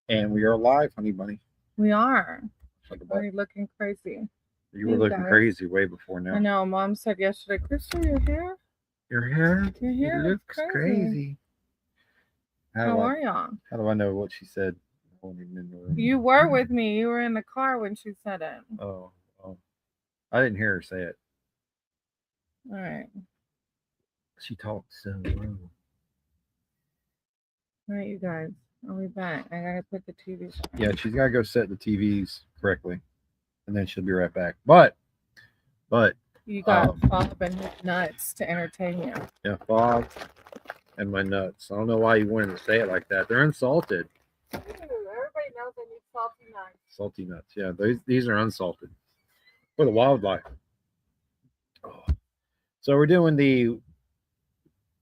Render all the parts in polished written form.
And we are live, honey bunny. We are. Like a butt. Are you looking crazy? You were Hey looking guys. crazy way before I now. know. Mom said yesterday, Krista, your hair? Your hair? Your It hair looks looks crazy. crazy. How are y'all? How do I know what she said? I wasn't even in the room. You were with me. You were in the car when she said it. Oh, oh. I didn't hear her say it. All right. She talked so low. All right, you guys. I'll be back. I gotta put the TV on. Yeah, she's got to go set the TVs correctly, and then she'll be right back. But You got um, Bob and his nuts to entertain you. yeah, Bob and my nuts. I don't know why you wanted to say it like that. They're unsalted. Everybody knows I need salty nuts. Salty nuts. Yeah, these are unsalted for the wildlife. Oh. So we're doing the.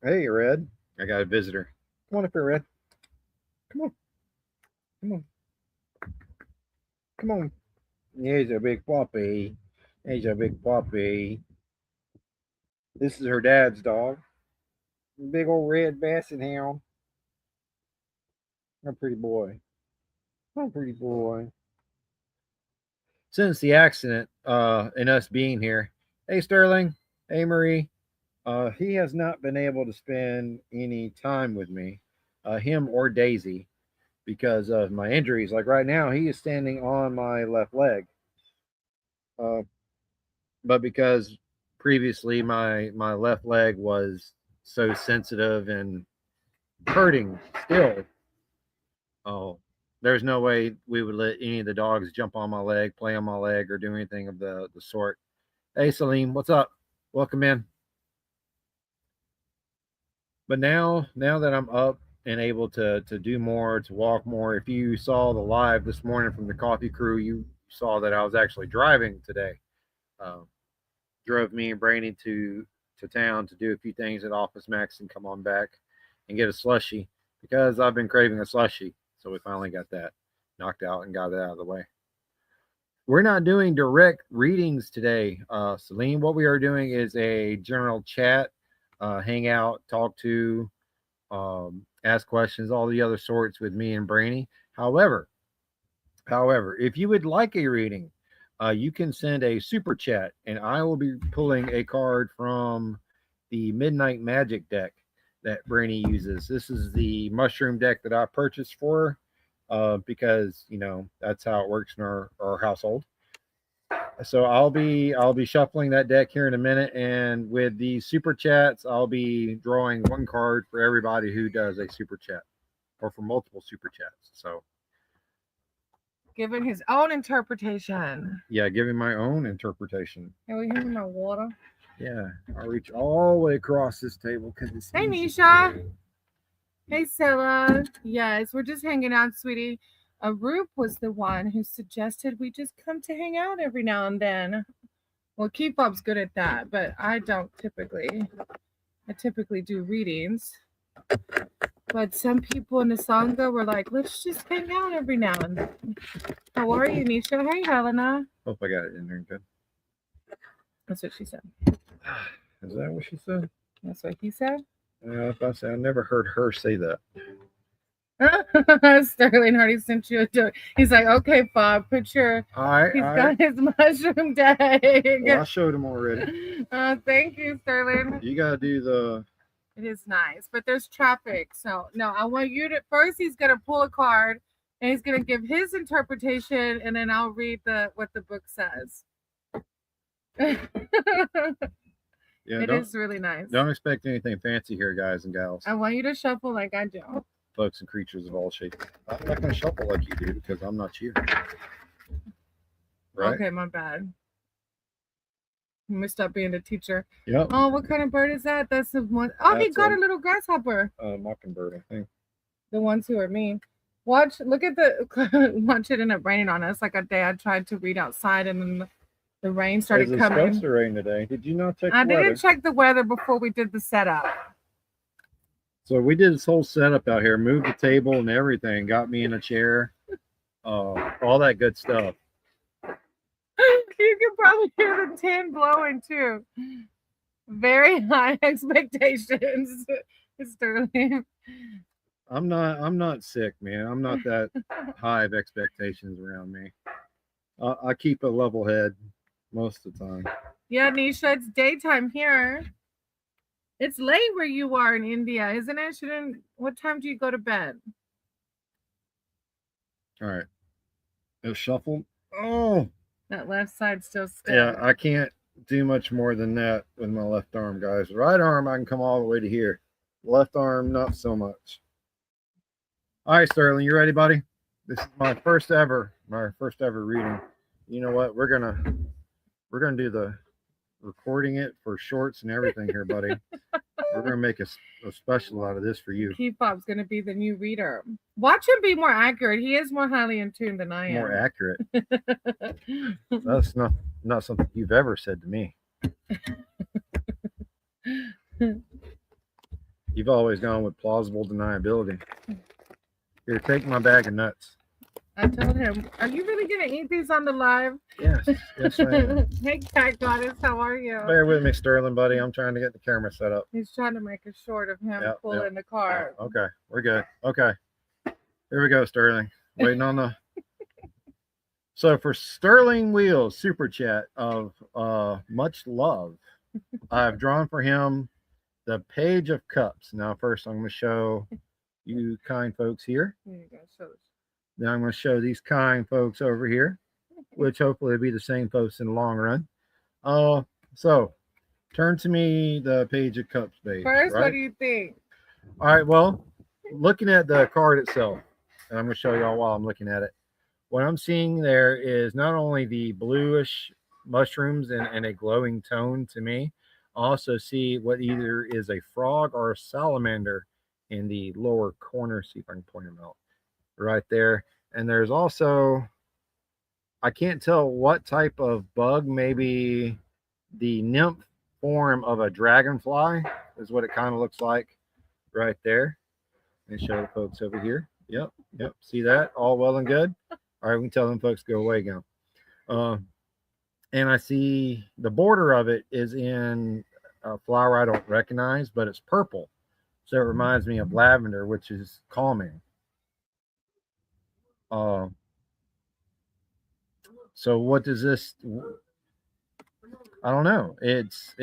Hey, Red. I got a visitor. Come on up here, Red. Come on. Come on. Come on. Here's a big puppy. Here's a big puppy. This is her dad's dog. Big old red basset hound. A pretty boy. A pretty boy. Since the accident, and us being here, hey Sterling, hey Marie, he has not been able to spend any time with me, him or Daisy, because of my injuries. Like right now, he is standing on my left leg. Uh, but because previously my left leg was so sensitive and hurting still, oh, there's no way we would let any of the dogs jump on my leg, play on my leg, or do anything of the sort. Hey Salim, what's up? Welcome in. But now that I'm up and able to do more, to walk more, if you saw the live this morning from the coffee crew, you saw that I was actually driving today. Um, Drove me and Brainy to town to do a few things at Office Max and come on back and get a slushy because I've been craving a slushy. So we finally got that knocked out and got it out of the way. We're not doing direct readings today, Celine. What we are doing is a general chat, hang out, talk to, ask questions, all the other sorts with me and Brainy. However, However, if you would like a reading, you can send a super chat, and I will be pulling a card from the Midnight Magic deck that Brainy uses. This is the mushroom deck that I purchased for her, because that's how it works in our household. So I'll be shuffling that deck here in a minute, and with the super chats, I'll be drawing one card for everybody who does a super chat, or for multiple super chats. So Giving his own interpretation. yeah, giving my own interpretation. Hey, we hear my water. Yeah, I'll reach all the way across this table because it's Hey, easy. Nisha. Hey, Stella. Yes, we're just hanging out, sweetie. Arup was the one who suggested we just come to hang out every now and then. Well, KeyFob's good at that, but I don't typically. I typically do readings. But some people in the Sangha were like, let's just hang out every now and then. How are you, Nisha? Hey, Helena. Hope I got it in there good. That's what she said. Is that what she said? That's what he said. If I say I never heard her say that. Sterling Hardy sent you a joke. He's like, okay, Bob, put your. He's got his mushroom deck. Well, I showed him already. Thank you, Sterling. You gotta do the. It is nice, but there's traffic. So no, I want you to first. He's gonna pull a card, and he's gonna give his interpretation, and then I'll read what the book says. Yeah, it is really nice. Don't expect anything fancy here, guys and gals. I want you to shuffle like I do. Folks and creatures of all shapes. I'm not gonna shuffle like you do because I'm not you. Right? Okay, my bad. I messed up being the teacher. Yep. Oh, what kind of bird is that? That's the one. Oh, he got a little grasshopper. Mockingbird, I think. The ones who are mean. Look at watch it end up raining on us. Like a day I tried to read outside and then the rain started coming. It's supposed to rain today. Did you not check the weather? I didn't check the weather before we did the setup. So we did this whole setup out here, moved the table and everything, got me in a chair, all that good stuff. You can probably hear the tin blowing too. Very high expectations, Sterling. I'm not sick, man. I'm not that high of expectations around me. I keep a level head most of the time. Yeah, Nisha, it's daytime here. It's late where you are in India, isn't it? Shouldn't what time do you go to bed? All right. It shuffled. Oh, That left side still stiff. yeah. I can't do much more than that with my left arm, guys. Right arm, I can come all the way to here. Left arm, not so much. All right, Sterling, you ready, buddy? This is my first ever reading. You know what? We're gonna do the recording it for shorts and everything here, buddy. We're gonna make a special out of this for you. KeyFob's gonna be the new reader. Watch him be more accurate. He is more highly in tune than I am. More accurate. That's not something you've ever said to me. You've always gone with plausible deniability. Here, take my bag of nuts. I told him, are you really gonna eat these on the live? Yes, yes, I am. Hey, Cat Goddess, how are you? Bear with me, Sterling, buddy. I'm trying to get the camera set up. He's trying to make a short of him pulling the car. Okay, we're good. Okay, here we go, Sterling. Waiting on the. So for Sterling Wheels super chat of much love, I've drawn for him the Page of Cups. Now, first, I'm going to show you kind folks here. Here you go, show this. Then I'm going to show these kind folks over here, which hopefully will be the same folks in the long run. So turn to me the Page of Cups page. First, right? what do you think? All right, well, looking at the card itself, and I'm going to show y'all while I'm looking at it. What I'm seeing there is not only the bluish mushrooms and a glowing tone to me, I also see what either is a frog or a salamander in the lower corner. See if I can point them out right there. And there's also, I can't tell what type of bug, maybe the nymph form of a dragonfly is what it kind of looks like right there. Let me show the folks over here. Yep. See that? All well and good. All right, we can tell them folks go away now. And I see the border of it is in a flower I don't recognize, but it's purple. So it reminds me of lavender, which is calming. So what does this? I don't know. It's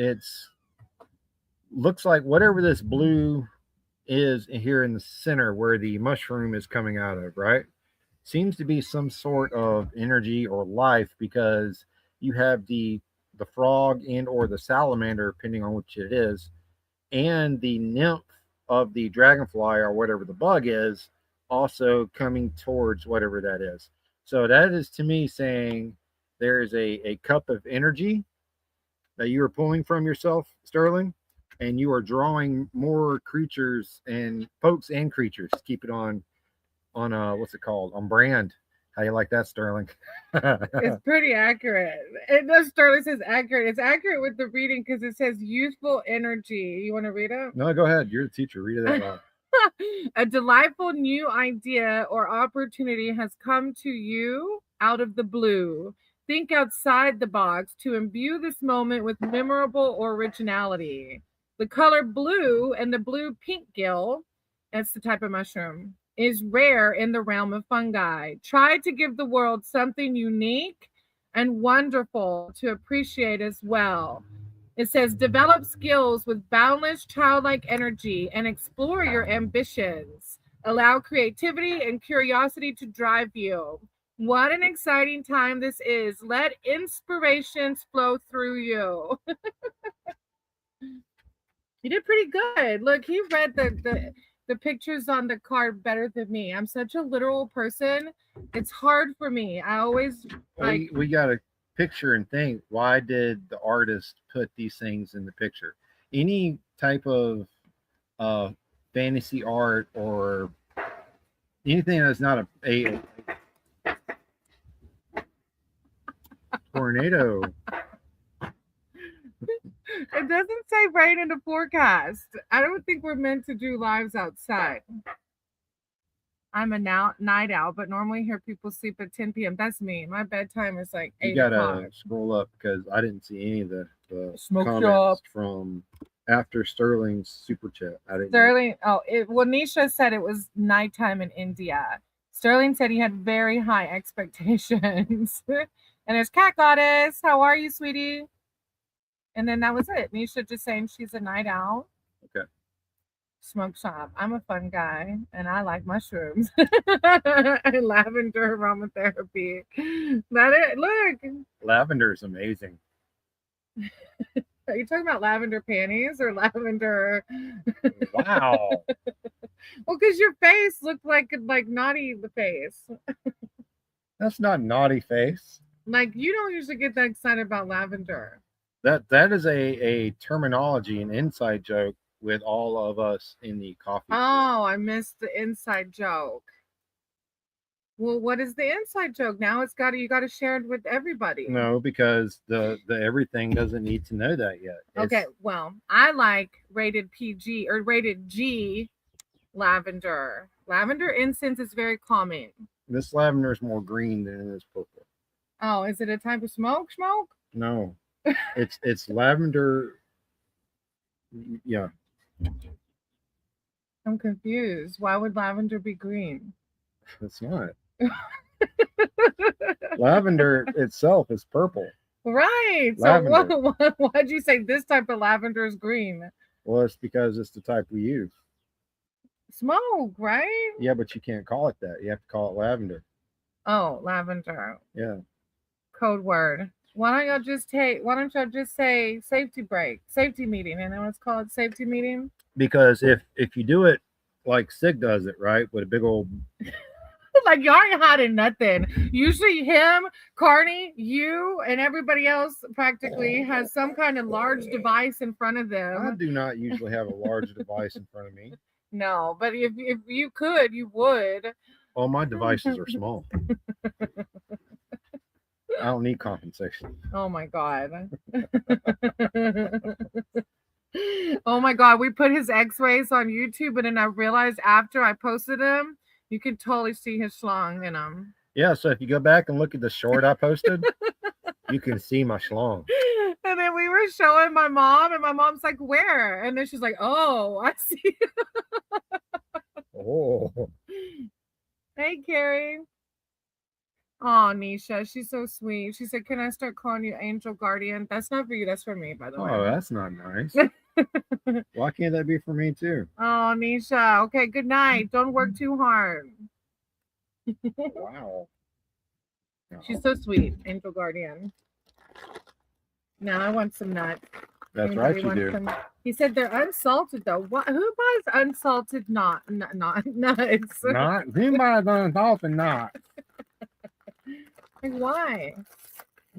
looks like whatever this blue is here in the center where the mushroom is coming out of, right? Seems to be some sort of energy or life, because you have the frog and or the salamander, depending on which it is, and the nymph of the dragonfly or whatever the bug is also coming towards whatever that is. So that is to me saying there is a cup of energy that you are pulling from yourself, Sterling, and you are drawing more creatures and folks and creatures. Keep it on what's it called? On brand. How you like that, Sterling? It's pretty accurate. It does. Sterling says accurate. It's accurate with the reading because it says youthful energy. You want to read it? No, go ahead. You're the teacher. Read it out loud. A delightful new idea or opportunity has come to you out of the blue. Think outside the box to imbue this moment with memorable originality. The color blue and the blue pink gill, that's the type of mushroom, is rare in the realm of fungi. Try to give the world something unique and wonderful to appreciate as well. It says, develop skills with boundless childlike energy and explore your ambitions. Allow creativity and curiosity to drive you. What an exciting time this is. Let inspirations flow through you. You did pretty good. Look, he read the pictures on the card better than me. I'm such a literal person. It's hard for me. I always we got to picture and think, why did the artist put these things in the picture? Any type of fantasy art or anything that's not a tornado. It doesn't say rain in the forecast. I don't think we're meant to do lives outside. I'm a night owl, but normally hear people sleep at 10 p.m. That's me. My bedtime is like 8 o'clock. You gotta scroll up because I didn't see any of the Smoke comments shop from after Sterling's super chat. I didn't. Sterling, Nisha said it was nighttime in India. Sterling said he had very high expectations. And there's Cat Goddess. How are you, sweetie? And then that was it. Nisha just saying she's a night owl. Okay. Smoke shop. I'm a fun guy and I like mushrooms. And lavender aromatherapy. That it. Look. Lavender is amazing. Are you talking about lavender panties or lavender? Wow. Well, because your face looked like naughty face. That's not naughty face. Like you don't usually get that excited about lavender. That is a terminology, an inside joke with all of us in the coffee. Oh, I missed the inside joke. Well, what is the inside joke? Now you got to share it with everybody. No, because the everything doesn't need to know that yet. Okay, well, I like rated PG or rated G lavender. Lavender incense is very calming. This lavender is more green than it is purple. Oh, is it a type of smoke? No. It's lavender. Yeah. I'm confused. Why would lavender be green? It's not. Lavender itself is purple. Right. Lavender. So why'd you say this type of lavender is green? Well, it's because it's the type we use. Smoke, right? Yeah, but you can't call it that. You have to call it lavender. Oh, lavender. Yeah. Code word. Why don't y'all just say safety meeting, and then let's call it safety meeting? Because if you do it like Sig does it, right, with a big old like y'all ain't hiding nothing. Usually him, Carney, you, and everybody else practically has some kind of large device in front of them. I do not usually have a large device in front of me. No, but if you could, you would. All my devices are small. I don't need compensation. Oh my God. Oh my God. We put his x-rays on YouTube, and then I realized after I posted them, you can totally see his schlong in them. Yeah, so if you go back and look at the short I posted, you can see my schlong. And then we were showing my mom, and my mom's like, where? And then she's like, oh, I see. Oh. Hey, Carrie. Oh, Nisha, she's so sweet. She said, can I start calling you Angel Guardian? That's not for you. That's for me, by the way. Oh, that's not nice. Why can't that be for me, too? Oh, Nisha. Okay, good night. Don't work too hard. Wow. She's so sweet, Angel Guardian. Now I want some nuts. That's Anybody right, you want do. some? He said they're unsalted, though. What? Who buys unsalted nuts? Not? Who buys unsalted nuts? Like, why?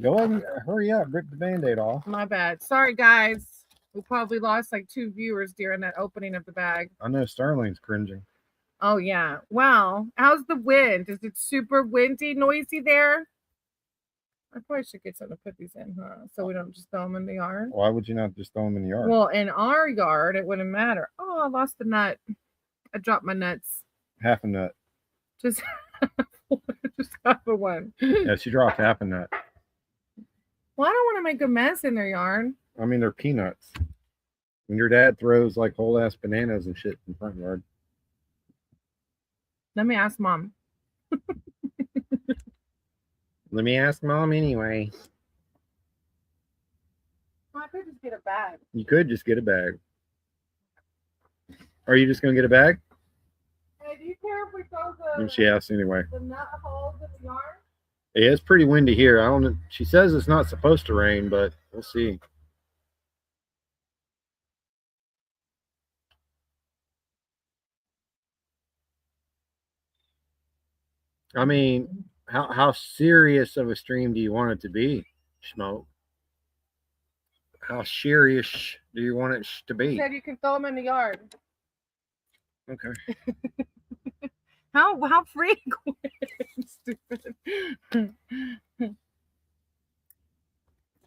Go ahead and hurry up. Rip the Band-Aid off. My bad. Sorry, guys. We probably lost like 2 viewers during that opening of the bag. I know Sterling's cringing. Oh, yeah. Well, how's the wind? Is it super windy, noisy there? I probably should get something to put these in, huh? So we don't just throw them in the yard. Why would you not just throw them in the yard? Well, in our yard, it wouldn't matter. Oh, I lost the nut. I dropped my nuts. Half a nut. Just half of one. Yeah, she dropped half a nut. Well, I don't want to make a mess in their yard. I mean, they're peanuts. When your dad throws like whole ass bananas and shit in the front yard. Let me ask Mom. Let me ask Mom anyway. Well, I could just get a bag. You could just get a bag. Are you just gonna get a bag? Hey, do you care if we throw And she asked anyway. the nut holes in the yard? Yeah, it's pretty windy here. I don't know. She says it's not supposed to rain, but we'll see. I mean, how serious of a stream do you want it to be, Smoke? How serious do you want it to be? You said you can throw them in the yard. Okay. How frequent? Stupid.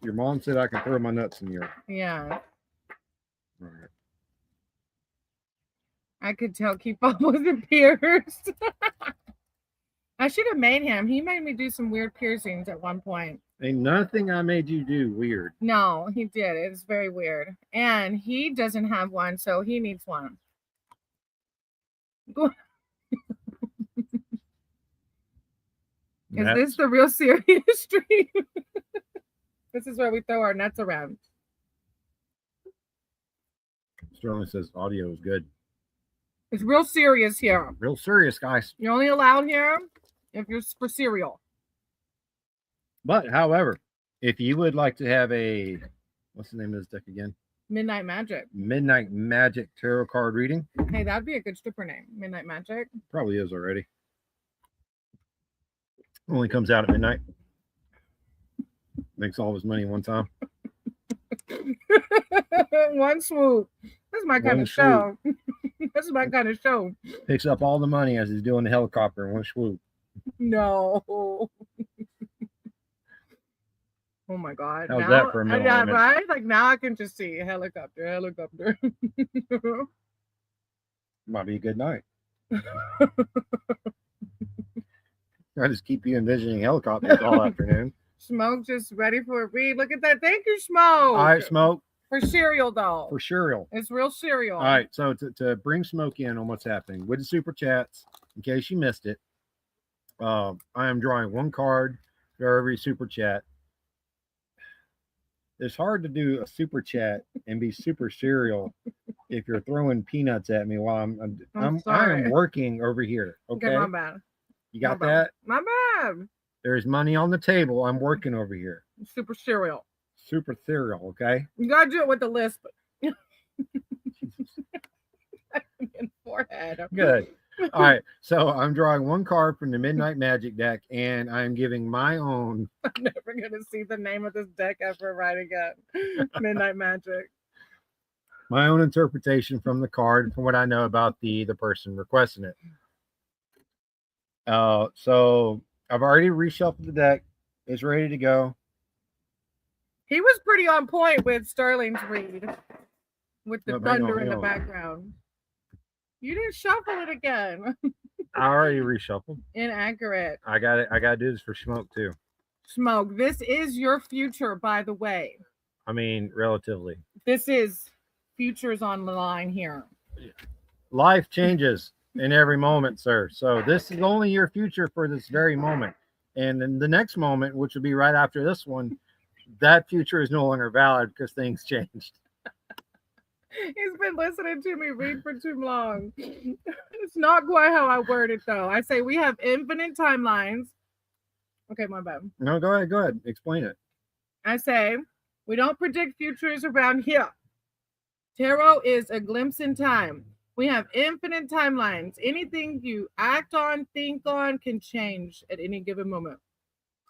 Your mom said I can throw my nuts in the yard. Yeah. All right. I could tell KeyFob wasn't pierced. I should have made him. He made me do some weird piercings at one point. Ain't nothing I made you do weird. No, he did. It's very weird. And he doesn't have one, so he needs one. Is this the real serious stream? This is where we throw our nuts around. Sterling says audio is good. It's real serious here. Real serious, guys. You're only allowed here if you're for cereal. But, however, if you would like to have a, what's the name of this deck again? Midnight Magic. Midnight Magic tarot card reading. Hey, that'd be a good stripper name. Midnight Magic. Probably is already. Only comes out at midnight. Makes all of his money in one time. One swoop. That's my kind of show. This is my kind of show. Picks up all the money as he's doing the helicopter in one swoop. No. Oh my God. How's that for a middle yeah, image? right? Like now I can just see helicopter. Might be a good night. I just keep you envisioning helicopters all afternoon. Smoke just ready for a read. Look at that. Thank you, Smoke. All right, Smoke. For cereal, though. For cereal. It's real cereal. All right, so to bring Smoke in on what's happening with the super chats, in case you missed it, I am drawing one card for every super chat. It's hard to do a super chat and be super cereal if you're throwing peanuts at me while I am working over here. Okay, my bad. You got that? My bad. There's money on the table. I'm working over here. Super cereal. Super cereal. Okay. You gotta do it with the lisp. Forehead. Good. All right. So I'm drawing one card from the Midnight Magic deck, and I'm giving my own. I'm never gonna see the name of this deck ever right again. Midnight Magic. My own interpretation from the card, from what I know about the person requesting it. So I've already reshuffled the deck. It's ready to go. He was pretty on point with Sterling's read, with the thunder in the background. You didn't shuffle it again. I already reshuffled. Inaccurate. I got it. I got to do this for Smoke too. Smoke, this is your future, by the way. I mean, relatively. This is futures on the line here. Life changes in every moment, sir. So this is only your future for this very moment. And in the next moment, which will be right after this one, that future is no longer valid because things changed. He's been listening to me read for too long. It's not quite how I word it, though. I say we have infinite timelines. Okay, my bad. No, go ahead. Go ahead. Explain it. I say we don't predict futures around here. Tarot is a glimpse in time. We have infinite timelines. Anything you act on, think on, can change at any given moment,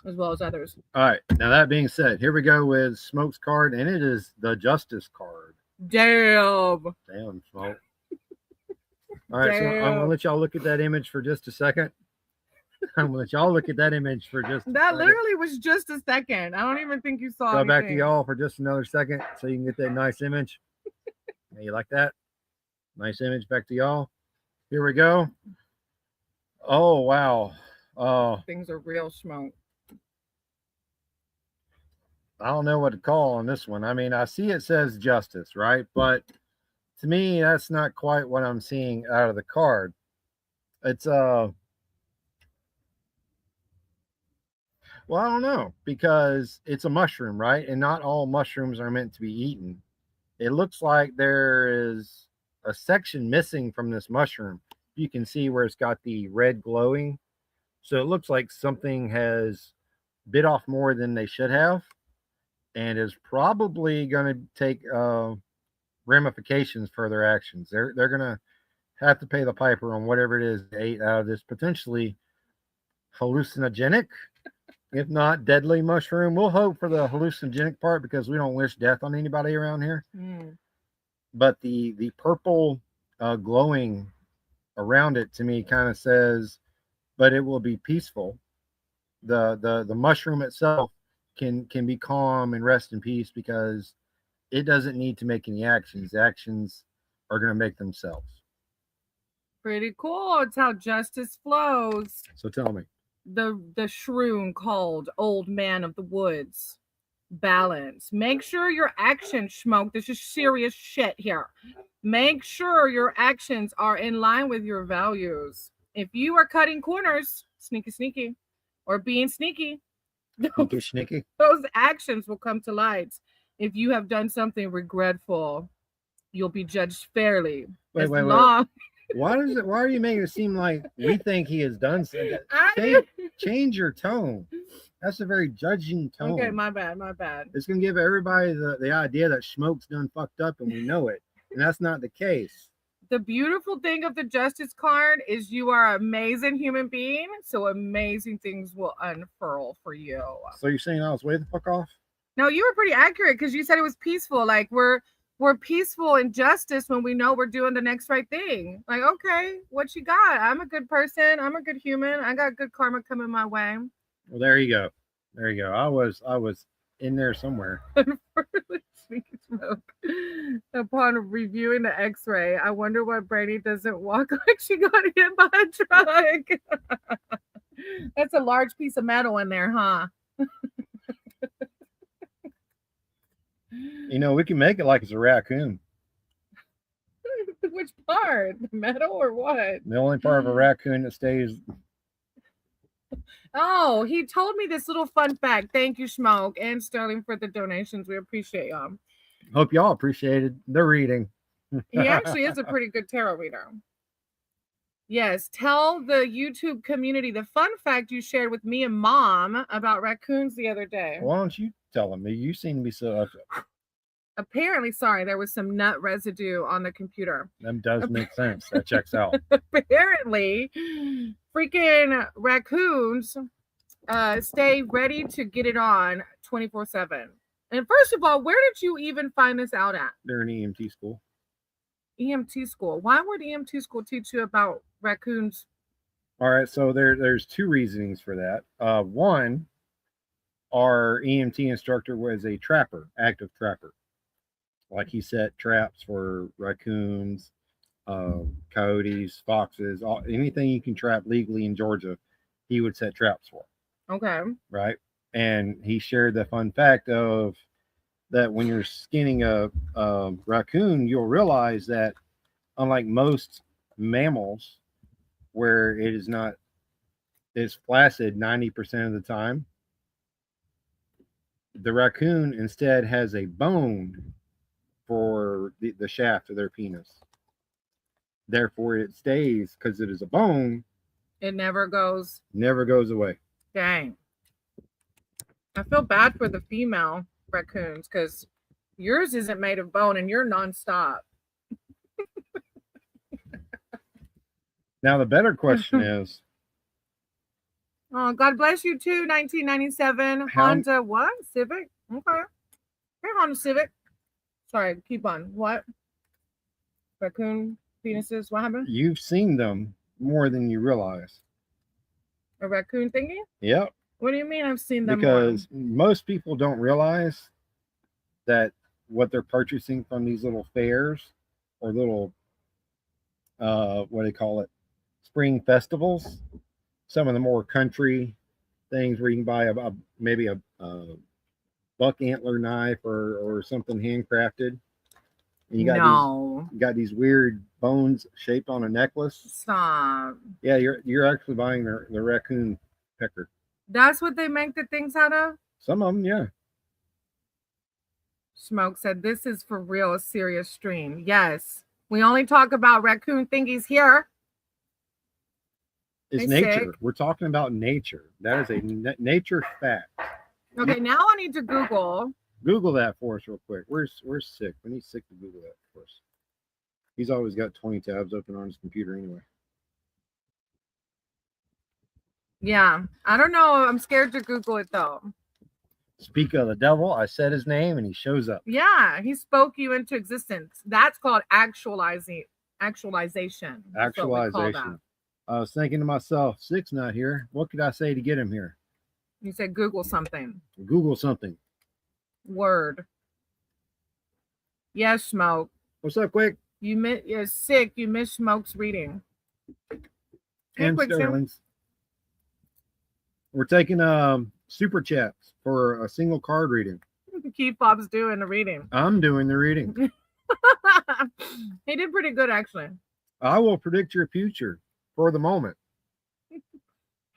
as well as others. All right. Now, that being said, here we go with Smoke's card, and it is the Justice card. Damn, Smoke. All right, so I'm going to let y'all look at that image for just a second. I'm going to let y'all look at that image for just that literally was just a second. I don't even think you saw anything. Back to y'all for just another second so you can get that nice image. You like that? Nice image. Back to y'all. Here we go. Oh, wow. Things are real, Smoke. I don't know what to call on this one. I mean, I see it says justice, right? But to me, that's not quite what I'm seeing out of the card. It's well, I don't know, because it's a mushroom, right? And not all mushrooms are meant to be eaten. It looks like there is a section missing from this mushroom. You can see where it's got the red glowing. So it looks like something has bit off more than they should have, and is probably going to take ramifications for their actions. They're going to have to pay the piper on whatever it is they ate out of this potentially hallucinogenic, if not deadly mushroom. We'll hope for the hallucinogenic part because we don't wish death on anybody around here. But the purple glowing around it to me kind of says, but it will be peaceful. The mushroom itself can be calm and rest in peace because it doesn't need to make any actions. The actions are going to make themselves. Pretty cool. It's how justice flows. So tell me, the shroom called Old Man of the Woods. Balance. Make sure your actions, Smoke. This is serious shit here. Make sure your actions are in line with your values. If you are cutting corners, sneaky, or being sneaky, Sneaky. those actions will come to light. If you have done something regretful, you'll be judged fairly. Wait. Long... Why are you making it seem like we think he has done something? Change your tone. That's a very judging tone. Okay, my bad. It's gonna give everybody the idea that Smoke's done fucked up and we know it. And that's not the case. The beautiful thing of the Justice card is you are an amazing human being, so amazing things will unfurl for you. So you're saying I was way the fuck off? No, you were pretty accurate because you said it was peaceful. Like we're peaceful in justice when we know we're doing the next right thing. Like, okay, what you got? I'm a good person. I'm a good human. I got good karma coming my way. Well, there you go. I was in there somewhere. Smoke. Upon reviewing the X-ray, I wonder why Brainy doesn't walk like she got hit by a truck. That's a large piece of metal in there, huh? You know, we can make it like it's a raccoon. Which part? The metal or what? The only part of a raccoon that stays. Oh, he told me this little fun fact. Thank you, Smoke and Sterling, for the donations. We appreciate y'all. Hope y'all appreciated the reading. He actually is a pretty good tarot reader. Yes, tell the YouTube community the fun fact you shared with me and Mom about raccoons the other day. Why don't you tell them? You seem to be so. Apparently, sorry, there was some nut residue on the computer. That does make sense. That checks out. Apparently, freaking raccoons stay ready to get it on 24/7. And first of all, where did you even find this out at? They're in EMT school. EMT school. Why would EMT school teach you about raccoons? All right, so there's two reasonings for that. One, our EMT instructor was a trapper, active trapper. Like he set traps for raccoons, coyotes, foxes, anything you can trap legally in Georgia, he would set traps for. Okay. Right. And he shared the fun fact of that when you're skinning a raccoon, you'll realize that unlike most mammals, where it's flaccid 90% of the time, the raccoon instead has a bone for the shaft of their penis. Therefore, it stays because it is a bone. It never goes away. Dang. I feel bad for the female raccoons because yours isn't made of bone and you're nonstop. Now, the better question is. Oh, God bless you too, 1997 Honda what? Civic? Okay. Hey, Honda Civic. Sorry, keep on. What? Raccoon penises? What happened? You've seen them more than you realize. A raccoon thingy? Yep. What do you mean I've seen them because most people don't realize that what they're purchasing from these little fairs or little, what do they call it? Spring festivals. Some of the more country things where you can buy maybe a buck antler knife or something handcrafted. And you got these weird bones shaped on a necklace. Stop. Yeah, you're actually buying the raccoon pecker. That's what they make the things out of? Some of them, yeah. Smoke said, this is for real a serious stream. Yes. We only talk about raccoon thingies here. It's nature. We're talking about nature. That is a nature fact. Okay, now I need to Google that for us real quick. Where's Sick? We need Sick to Google that for us. He's always got 20 tabs open on his computer anyway. Yeah, I don't know. I'm scared to Google it though. Speak of the devil, I said his name and he shows up. Yeah, he spoke you into existence. That's called actualization. Actualization. I was thinking to myself, Sick's not here. What could I say to get him here? You said Google something. Google something. Word. Yes, Smoke. What's up, Quick? You're Sick. You missed Smoke's reading. And Sterling's. We're taking super chats for a single card reading. KeyFob's doing the reading. I'm doing the reading. He did pretty good, actually. I will predict your future for the moment.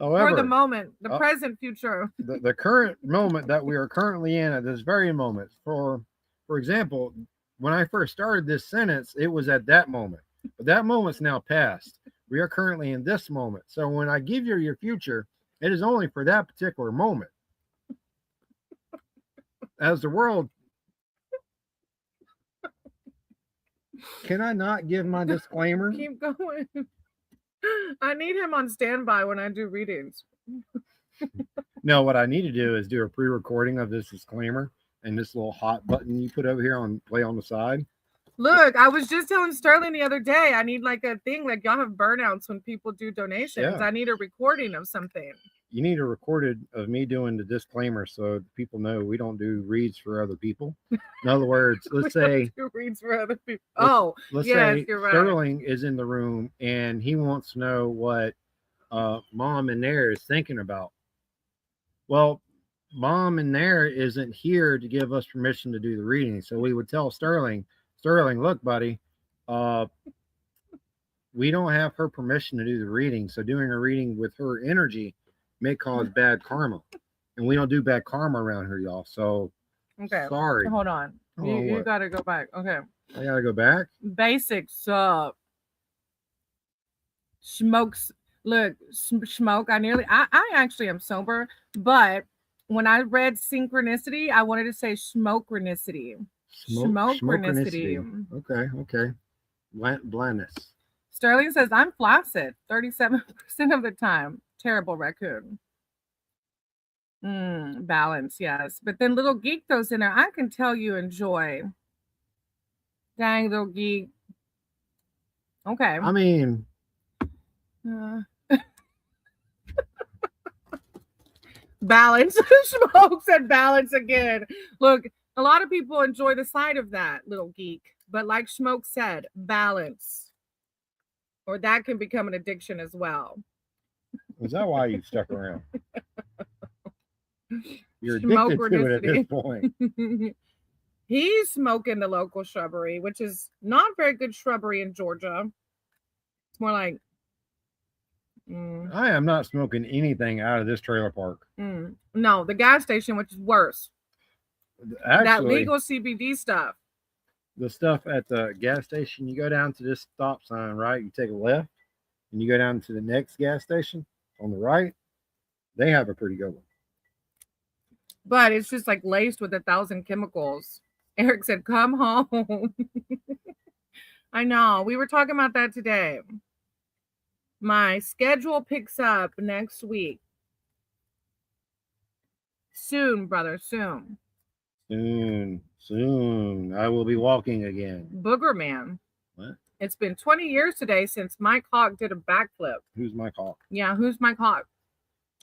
However, for the moment, the present, future, the current moment that we are currently in at this very moment. For example, when I first started this sentence, it was at that moment, but that moment's now past. We are currently in this moment. So when I give you your future, it is only for that particular moment. As the world, can I not give my disclaimer? Keep going. I need him on standby when I do readings. No, what I need to do is do a pre-recording of this disclaimer and this little hot button you put over here on play on the side. Look, I was just telling Sterling the other day, I need like a thing, like y'all have burnouts when people do donations. Yeah. I need a recording of something. You need a recorded of me doing the disclaimer so people know we don't do reads for other people. In other words, let's say do reads for other people. Let's say you're right. Sterling is in the room and he wants to know what Mom and Nair is thinking about. Well, Mom and Nair isn't here to give us permission to do the reading, so we would tell Sterling, look, buddy, we don't have her permission to do the reading, so doing a reading with her energy may cause bad karma, and we don't do bad karma around here, y'all. So, okay, sorry. Hold on, you got to go back. Okay, I gotta go back. Basics up. Smokes. Look, smoke. I actually am sober, but when I read synchronicity, I wanted to say smoke-renicity. Smoke-renicity. Okay. Blindness. Sterling says, I'm flaccid 37% of the time. Terrible raccoon. Balance, yes. But then little geek throws in there. I can tell you enjoy. Dang, little geek. Okay. I mean... balance. Smoke said balance again. Look, a lot of people enjoy the sight of that, little geek. But like Smoke said, balance. Or that can become an addiction as well. Is that why you stuck around? You're addicted to it at this point. He's smoking the local shrubbery, which is not very good shrubbery in Georgia. It's more like... I am not smoking anything out of this trailer park. No, the gas station, which is worse. Actually, that legal CBD stuff. The stuff at the gas station, you go down to this stop sign, right? You take a left, and you go down to the next gas station on the right. They have a pretty good one. But it's just like laced with 1,000 chemicals. Eric said, come home. I know. We were talking about that today. My schedule picks up next week. Soon, brother, soon. Soon. I will be walking again. Booger Man. What? It's been 20 years today since Mike Hawk did a backflip. Who's Mike Hawk? Yeah, who's Mike Hawk?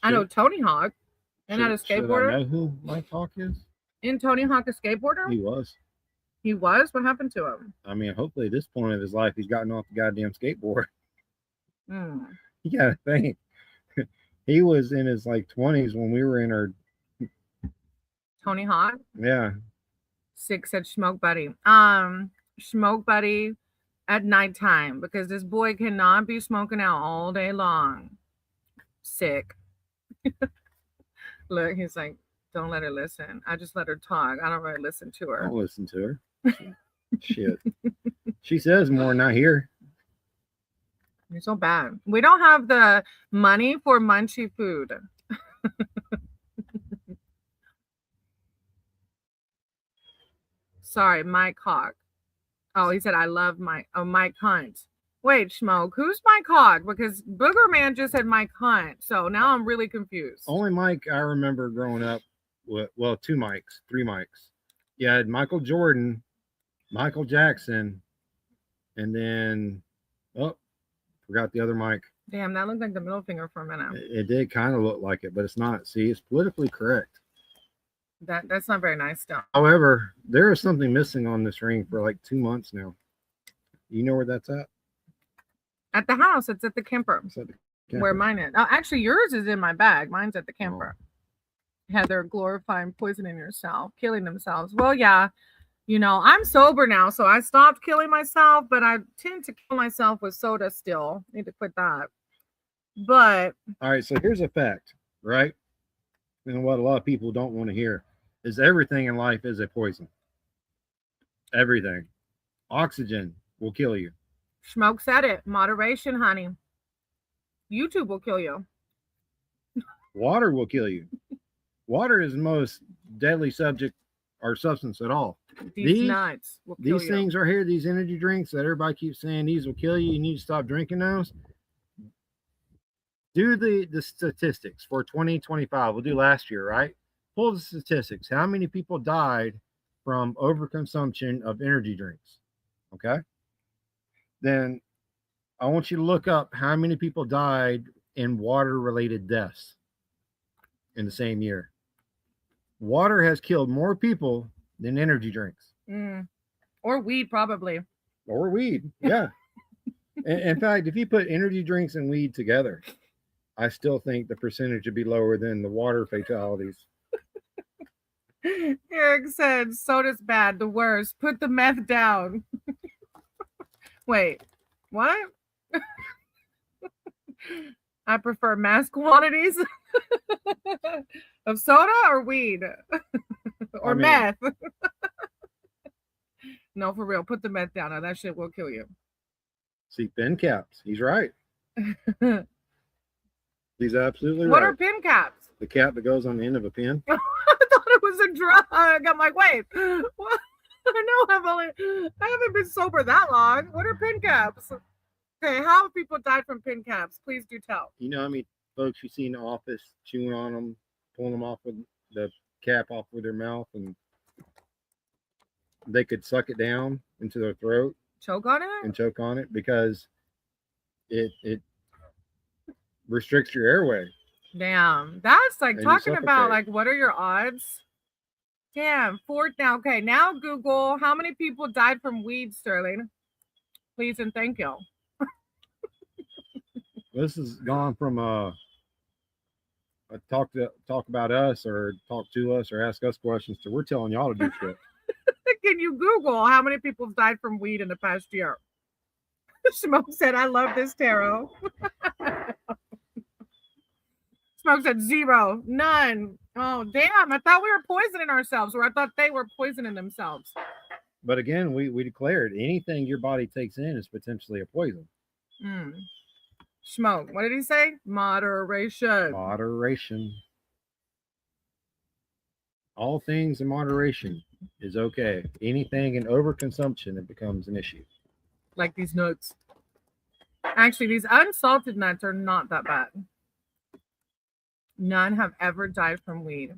I know Tony Hawk. And not a skateboarder. Should I know who Mike Hawk is? Isn't Tony Hawk a skateboarder? He was. He was? What happened to him? I mean, hopefully at this point of his life, he's gotten off the goddamn skateboard. You gotta think. He was in his like 20s when we were in our... Tony Hawk? Yeah. 6 said Smoke Buddy. Smoke Buddy at nighttime, because this boy cannot be smoking out all day long. Sick. Look, he's like, don't let her listen. I just let her talk. I don't really listen to her. I don't listen to her. Shit. She says more than I hear. You're so bad. We don't have the money for munchy food. Sorry, Mike Hawk. Oh, he said, I love Mike. Oh, Mike Hunt. Wait, Smoke, who's Mike Hawk? Because Booger Man just said Mike Hunt. So now I'm really confused. Only Mike I remember growing up. Well, 2 Mikes, 3 Mikes. You had Michael Jordan, Michael Jackson, and then, forgot the other Mike. Damn, that looked like the middle finger for a minute. It did kind of look like it, but it's not. See, it's politically correct. That's not very nice stuff. However, there is something missing on this ring for like 2 months now. You know where that's at? At the house. It's at the camper. It's at the Where mine is. Oh, actually, yours is in my bag. Mine's at the Oh. camper. Heather glorifying poisoning yourself, killing themselves. Well, yeah, you know, I'm sober now, so I stopped killing myself, but I tend to kill myself with soda still. Need to quit that. But All right, so here's a fact, right? And what a lot of people don't want to hear is everything in life is a poison. Everything. Oxygen will kill you. Smoke said it. Moderation, honey. YouTube will kill you. Water will kill you. Water is the most deadly subject or substance at all. These nuts will kill These you. things right here, these energy drinks that everybody keeps saying these will kill you, you need to stop drinking those. Do the statistics for 2025. We'll do last year, right? Pull the statistics. How many people died from overconsumption of energy drinks? Okay. Then I want you to look up how many people died in water related deaths in the same year. Water has killed more people than energy drinks. Or weed, probably. Or weed. Yeah. In fact, if you put energy drinks and weed together, I still think the percentage would be lower than the water fatalities. Eric said, soda's bad, the worst. Put the meth down. Wait, what? I prefer mass quantities of soda or weed or meth. No, for real. Put the meth down. Now, that shit will kill you. See, pin caps. He's right. He's absolutely right. What are pin caps? The cap that goes on the end of a pin. I thought it was a drug. I'm like, wait, what? I haven't been sober that long. What are pin caps? Okay, how have people died from pin caps? Please do tell. You know how many folks you see in the office chewing on them, pulling them off with the cap off with their mouth, and they could suck it down into their throat, choke on it because it restricts your airway. Damn, that's like talking about like what are your odds? Damn, fourth now. Okay, now Google how many people died from weed, Sterling. Please and thank you. This has gone from talk about us or talk to us or ask us questions to we're telling y'all to do shit. Can you Google how many people died from weed in the past year? Smoke said, I love this tarot. Smoke said 0, none. Oh, damn. I thought we were poisoning ourselves, or I thought they were poisoning themselves. But again, we declared anything your body takes in is potentially a poison. Smoke. What did he say? Moderation. Moderation. All things in moderation is okay. Anything in overconsumption, it becomes an issue. Like these nuts. Actually, these unsalted nuts are not that bad. None have ever died from weed.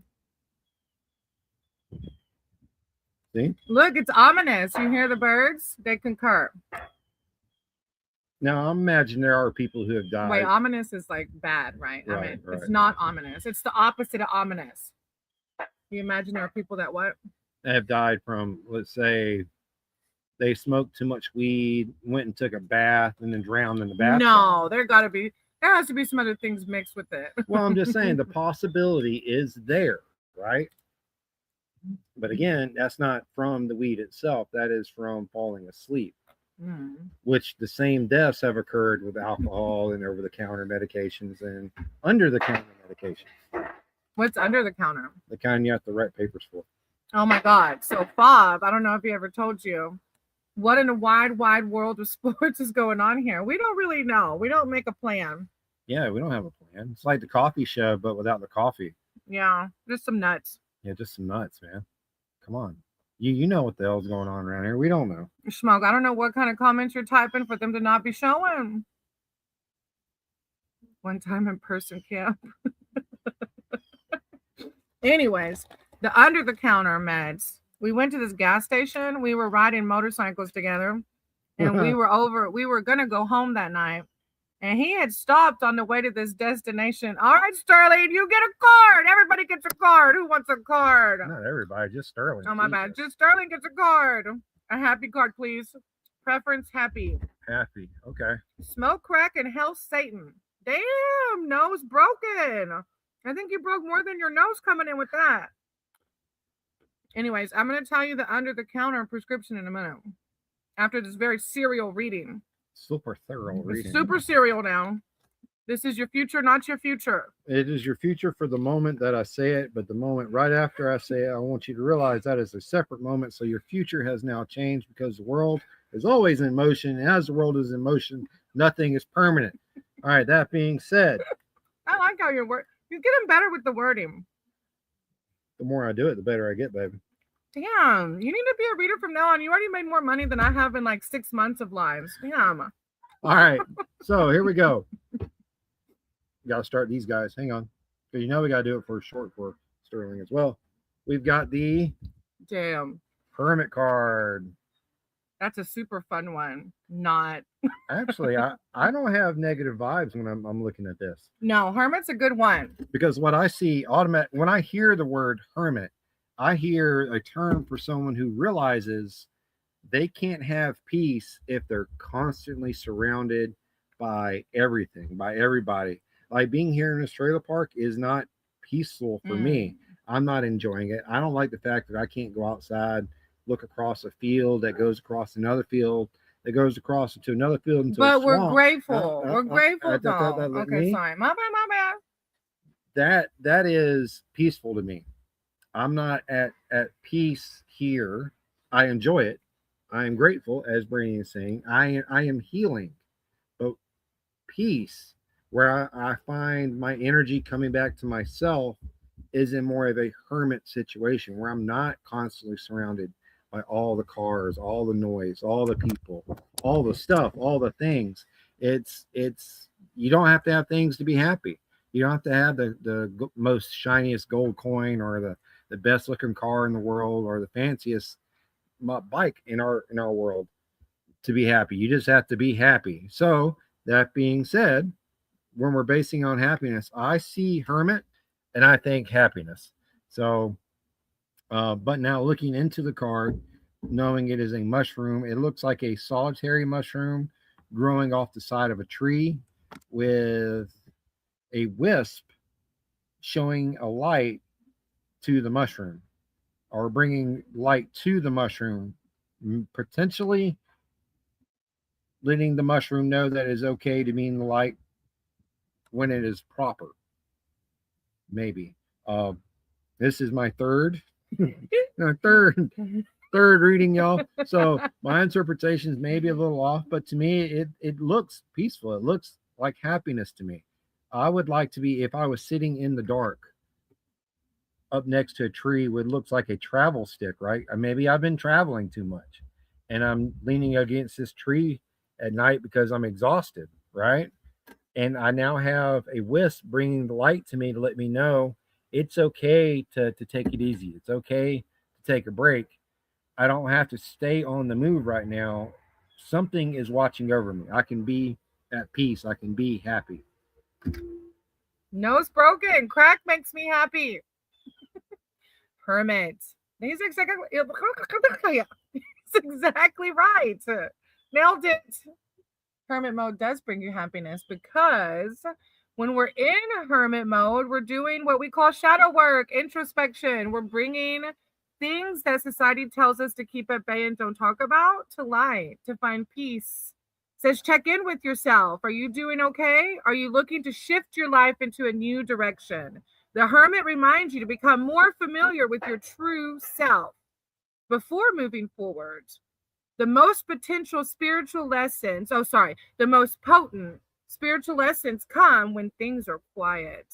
See? Look, it's ominous. You hear the birds? They concur. Now, I imagine there are people who have died. Wait, ominous is like bad, right? I mean, it's not ominous. It's the opposite of ominous. You imagine there are people that what? That have died from, let's say, they smoked too much weed, went and took a bath, and then drowned in the bath. No, there has to be some other things mixed with it. Well, I'm just saying the possibility is there, right? But again, that's not from the weed itself. That is from falling asleep. Which the same deaths have occurred with alcohol and over-the-counter medications and under-the-counter medications. What's under the counter? The kind you have to write papers for. Oh my God. So Fob, I don't know if he ever told you, what in the wide world of sports is going on here? We don't really know. We don't make a plan. Yeah, we don't have a plan. It's like the coffee show, but without the coffee. Yeah, just some nuts. Yeah, just some nuts, man. Come on. You know what the hell's going on around here. We don't know. Smoke, I don't know what kind of comments you're typing for them to not be showing. One time in person camp. Anyways, the under-the-counter meds. We went to this gas station. We were riding motorcycles together. And we were going to go home that night. And he had stopped on the way to this destination. All right, Sterling, you get a card. Everybody gets a card. Who wants a card? Not everybody, just Sterling. Oh, my bad. Just Sterling gets a card. A happy card, please. Preference happy. Happy. Okay. Smoke crack and hell Satan. Damn, nose broken. I think you broke more than your nose coming in with that. Anyways, I'm going to tell you the under-the-counter prescription in a minute. After this very serial reading. Super thorough reading. Super serial now. This is your future, not your future. It is your future for the moment that I say it, but the moment right after I say it, I want you to realize that is a separate moment. So your future has now changed because the world is always in motion. And as the world is in motion, nothing is permanent. All right, that being said. I like how you're getting better with the wording. The more I do it, the better I get, baby. Damn, you need to be a reader from now on. You already made more money than I have in like 6 months of lives. Damn. All right, so here we go. Got to start these guys. Hang on, because you know we got to do it for short for Sterling as well. We've got the Hermit card. That's a super fun one. Not actually, I don't have negative vibes when I'm looking at this. No, Hermit's a good one. Because what I see when I hear the word hermit, I hear a term for someone who realizes they can't have peace if they're constantly surrounded by everything, by everybody. Like being here in this trailer park is not peaceful for me. I'm not enjoying it. I don't like the fact that I can't go outside, look across a field that goes across another field, that goes across into another field. Into but a swamp. We're grateful. We're grateful, though. Okay, sorry. My bad. That is peaceful to me. I'm not at peace here. I enjoy it. I am grateful, as Brainy is saying. I am healing. But peace, where I find my energy coming back to myself, is in more of a hermit situation where I'm not constantly surrounded by all the cars, all the noise, all the people, all the stuff, all the things. It's you don't have to have things to be happy. You don't have to have the most shiniest gold coin or the best looking car in the world or the fanciest bike in our world to be happy. You just have to be happy. So that being said, when we're basing on happiness, I see hermit and I think happiness. So but now looking into the card, knowing it is a mushroom, it looks like a solitary mushroom growing off the side of a tree with a wisp showing a light to the mushroom or bringing light to the mushroom, potentially letting the mushroom know that it's okay to mean the light when it is proper. Maybe. This is my third reading, y'all. So my interpretations may be a little off, but to me, it looks peaceful. It looks like happiness to me. I would like to be, if I was sitting in the dark up next to a tree what looks like a travel stick, right? Or maybe I've been traveling too much and I'm leaning against this tree at night because I'm exhausted, right? And I now have a wisp bringing the light to me to let me know it's okay to take it easy. It's okay to take a break. I don't have to stay on the move right now. Something is watching over me. I can be at peace. I can be happy. Nose broken. Crack makes me happy. Hermit. He's exactly right. Nailed it. Hermit mode does bring you happiness because when we're in hermit mode, we're doing what we call shadow work, introspection. We're bringing things that society tells us to keep at bay and don't talk about to light, to find peace. It says check in with yourself. Are you doing okay? Are you looking to shift your life into a new direction? The hermit reminds you to become more familiar with your true self before moving forward. The most potential spiritual lessons, the most potent spiritual lessons come when things are quiet.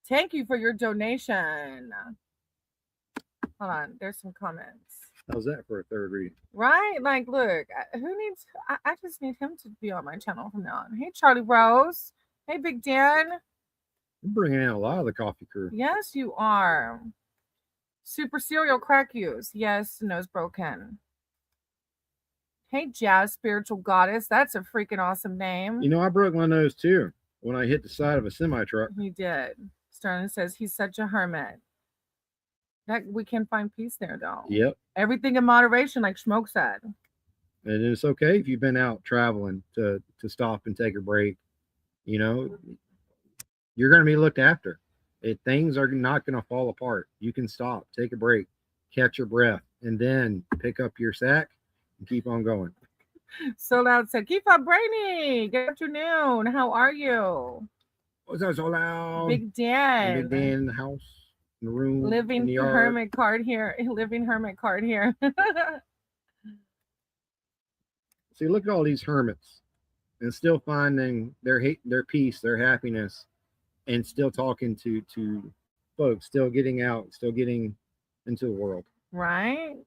Thank you for your donation. Hold on, there's some comments. How's that for a third reading? Right? Like, look, I just need him to be on my channel from now on. Hey, Charlie Rose. Hey, Big Dan. You're bringing in a lot of the coffee crew. Yes, you are. Super Serial Crack Use. Yes, nose broken. Hey, Jazz Spiritual Goddess. That's a freaking awesome name. You know, I broke my nose too when I hit the side of a semi-truck. He did. Sterling says he's such a hermit. That we can find peace there, though. Yep. Everything in moderation, like Schmoke said. And it's okay if you've been out traveling to stop and take a break You know, you're going to be looked after. Things are not going to fall apart. You can stop, take a break, catch your breath, and then pick up your sack and keep on going. So loud said, KeyFob Brainy, good afternoon. How are you? What's that so loud? Big Dan. Big Dan in the house, in the room, living in the yard. hermit card here. Living hermit card here. See, look at all these hermits and still finding their peace, their happiness, and still talking to folks, still getting out, still getting into the world. Right?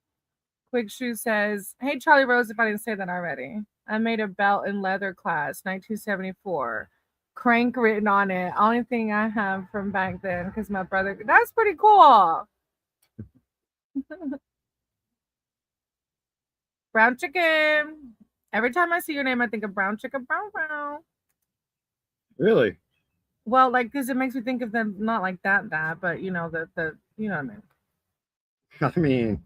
Quick Shoe says, hey, Charlie Rose, if I didn't say that already. I made a belt in leather class, 1974. Crank written on it. Only thing I have from back then because my brother. That's pretty cool. Brown chicken. Every time I see your name, I think of brown chicken, brown. Really? Well, like, because it makes me think of them not like that, but you know, the you know what I mean,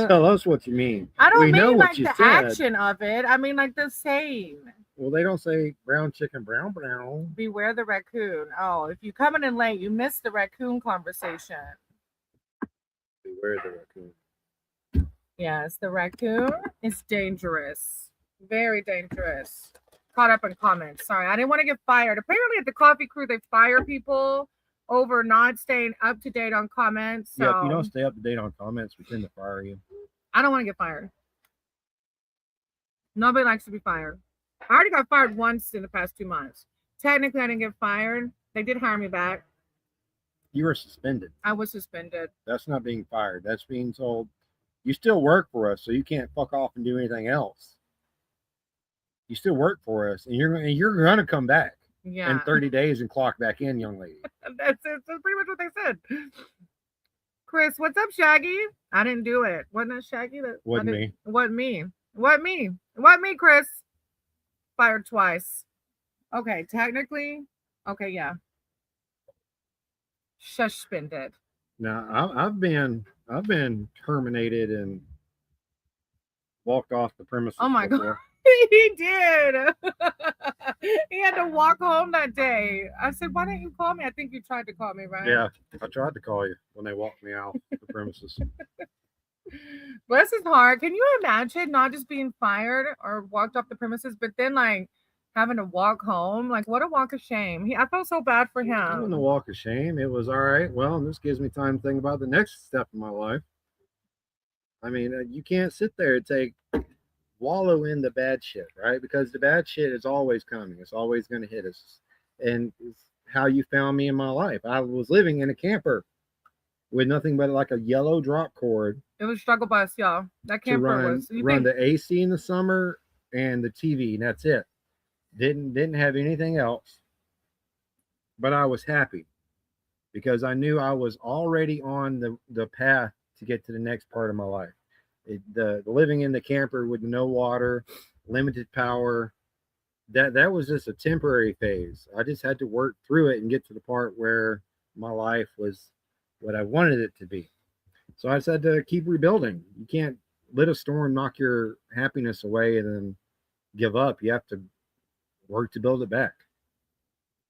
tell us what you mean. I don't we mean know like what you the said. action of it. I mean like the saying. Well, they don't say brown chicken, brown. Beware the raccoon. Oh, if you coming in late, you missed the raccoon conversation. Beware the raccoon. Yes, the raccoon is dangerous. Very dangerous. Caught up in comments. Sorry, I didn't want to get fired. Apparently at the coffee crew, they fire people over not staying up to date on comments. So yeah, if you don't stay up to date on comments, we tend to fire you. I don't want to get fired. Nobody likes to be fired. I already got fired once in the past 2 months. Technically, I didn't get fired. They did hire me back. You were suspended. I was suspended. That's not being fired. That's being told, you still work for us, so you can't fuck off and do anything else. You still work for us, and you're gonna come back in 30 days and clock back in, young lady. That's it. That's pretty much what they said. Chris, what's up, Shaggy? I didn't do it. Wasn't it Shaggy? Wasn't me. What me, Chris? Fired twice. Okay, technically. Okay, yeah. Suspended. Now I've been terminated and walked off the premises. Oh my God. He did. He had to walk home that day. I said, why didn't you call me? I think you tried to call me, right? Yeah, I tried to call you when they walked me out the premises. Bless his heart. Can you imagine not just being fired or walked off the premises, but then like having to walk home? Like, what a walk of shame. I felt so bad for him. It wasn't a walk of shame. It was all right. Well, this gives me time to think about the next step in my life. I mean, you can't sit there and wallow in the bad shit, right? Because the bad shit is always coming. It's always going to hit us. And it's how you found me in my life. I was living in a camper with nothing but like a yellow drop cord. It was struggle bus, y'all. That camper was run the AC in the summer and the TV, and that's it. Didn't have anything else. But I was happy because I knew I was already on the path to get to the next part of my life. The living in the camper with no water, limited power, that was just a temporary phase. I just had to work through it and get to the part where my life was what I wanted it to be. So I just had to keep rebuilding. You can't let a storm knock your happiness away and then give up. You have to work to build it back.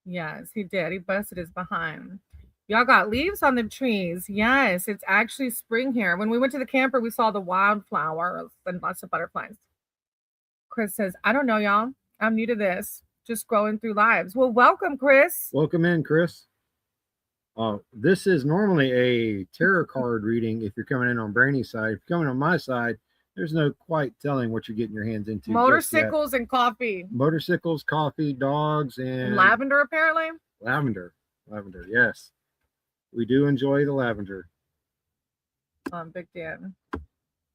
Yes, he did. He busted his behind. Y'all got leaves on the trees. Yes, it's actually spring here. When we went to the camper, we saw the wildflowers and lots of butterflies. Chris says, I don't know, y'all. I'm new to this. Just scrolling through lives. Well, welcome, Chris. Welcome in, Chris. This is normally a tarot card reading if you're coming in on Brainy's side. If you're coming on my side, there's no quite telling what you're getting your hands into. Motorcycles and coffee. Motorcycles, coffee, dogs, and lavender, apparently. Lavender, yes. We do enjoy the lavender. Big Dan.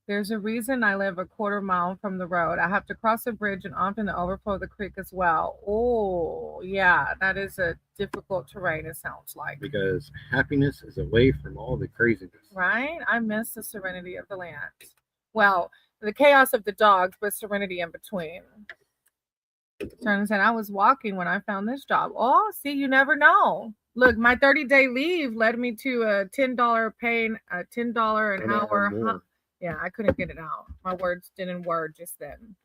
There's a reason I live a quarter mile from the road. I have to cross a bridge and often the overflow of the creek as well. Oh, yeah, that is a difficult terrain, it sounds like. Because happiness is away from all the craziness. Right? I miss the serenity of the land. Well, the chaos of the dogs, but serenity in between. Turns out I was walking when I found this job. Oh, see, you never know. Look, my 30-day leave led me to a $10 paying, a $10 an hour. Yeah, I couldn't get it out. My words didn't word just then.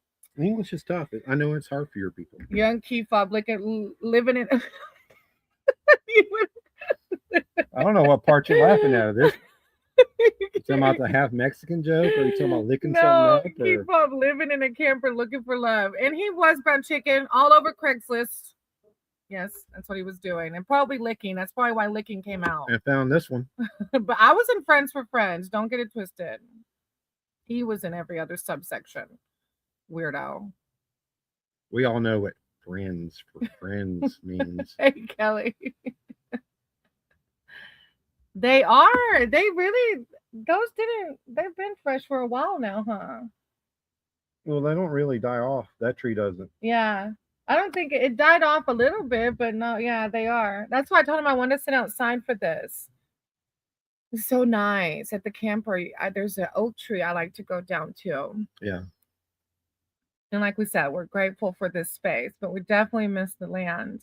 English is tough. I know it's hard for your people. Young KeyFob living in. I don't know what part you're laughing at of this. You talking about the half Mexican joke, or you talking about licking No, something up? Or... KeyFob living in a camper looking for love, and he was brown chicken all over Craigslist. Yes, that's what he was doing, and probably licking. That's probably why licking came out. I found this one. But I was in Friends for Friends. Don't get it twisted. He was in every other subsection. Weirdo. We all know what friends for friends means. Hey, Kelly. They are. They really. Those didn't. They've been fresh for a while now, huh? Well, they don't really die off. That tree doesn't. Yeah. I don't think it died off a little bit, but no, yeah, they are. That's why I told him I wanted to sit outside for this. It's so nice at the camper. There's an oak tree I like to go down to. Yeah. And like we said, we're grateful for this space, but we definitely miss the land.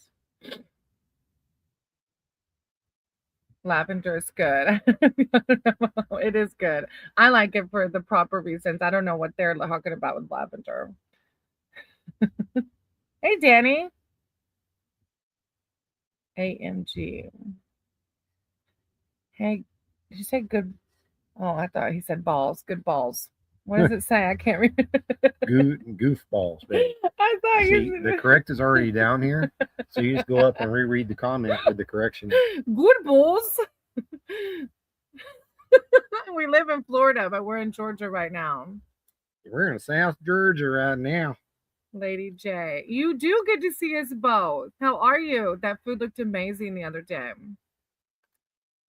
Lavender is good. It is good. I like it for the proper reasons. I don't know what they're talking about with lavender. Hey, Danny. AMG. Hey, did you say good? Oh, I thought he said balls. Good balls. What does it say? I can't read. Goofballs, baby. I thought See, the correct is already down here, so you just go up and reread the comment with the correction. Good balls. We live in Florida, but we're in Georgia right now. We're in South Georgia right now. Lady J, you do get to see us both. How are you? That food looked amazing the other day.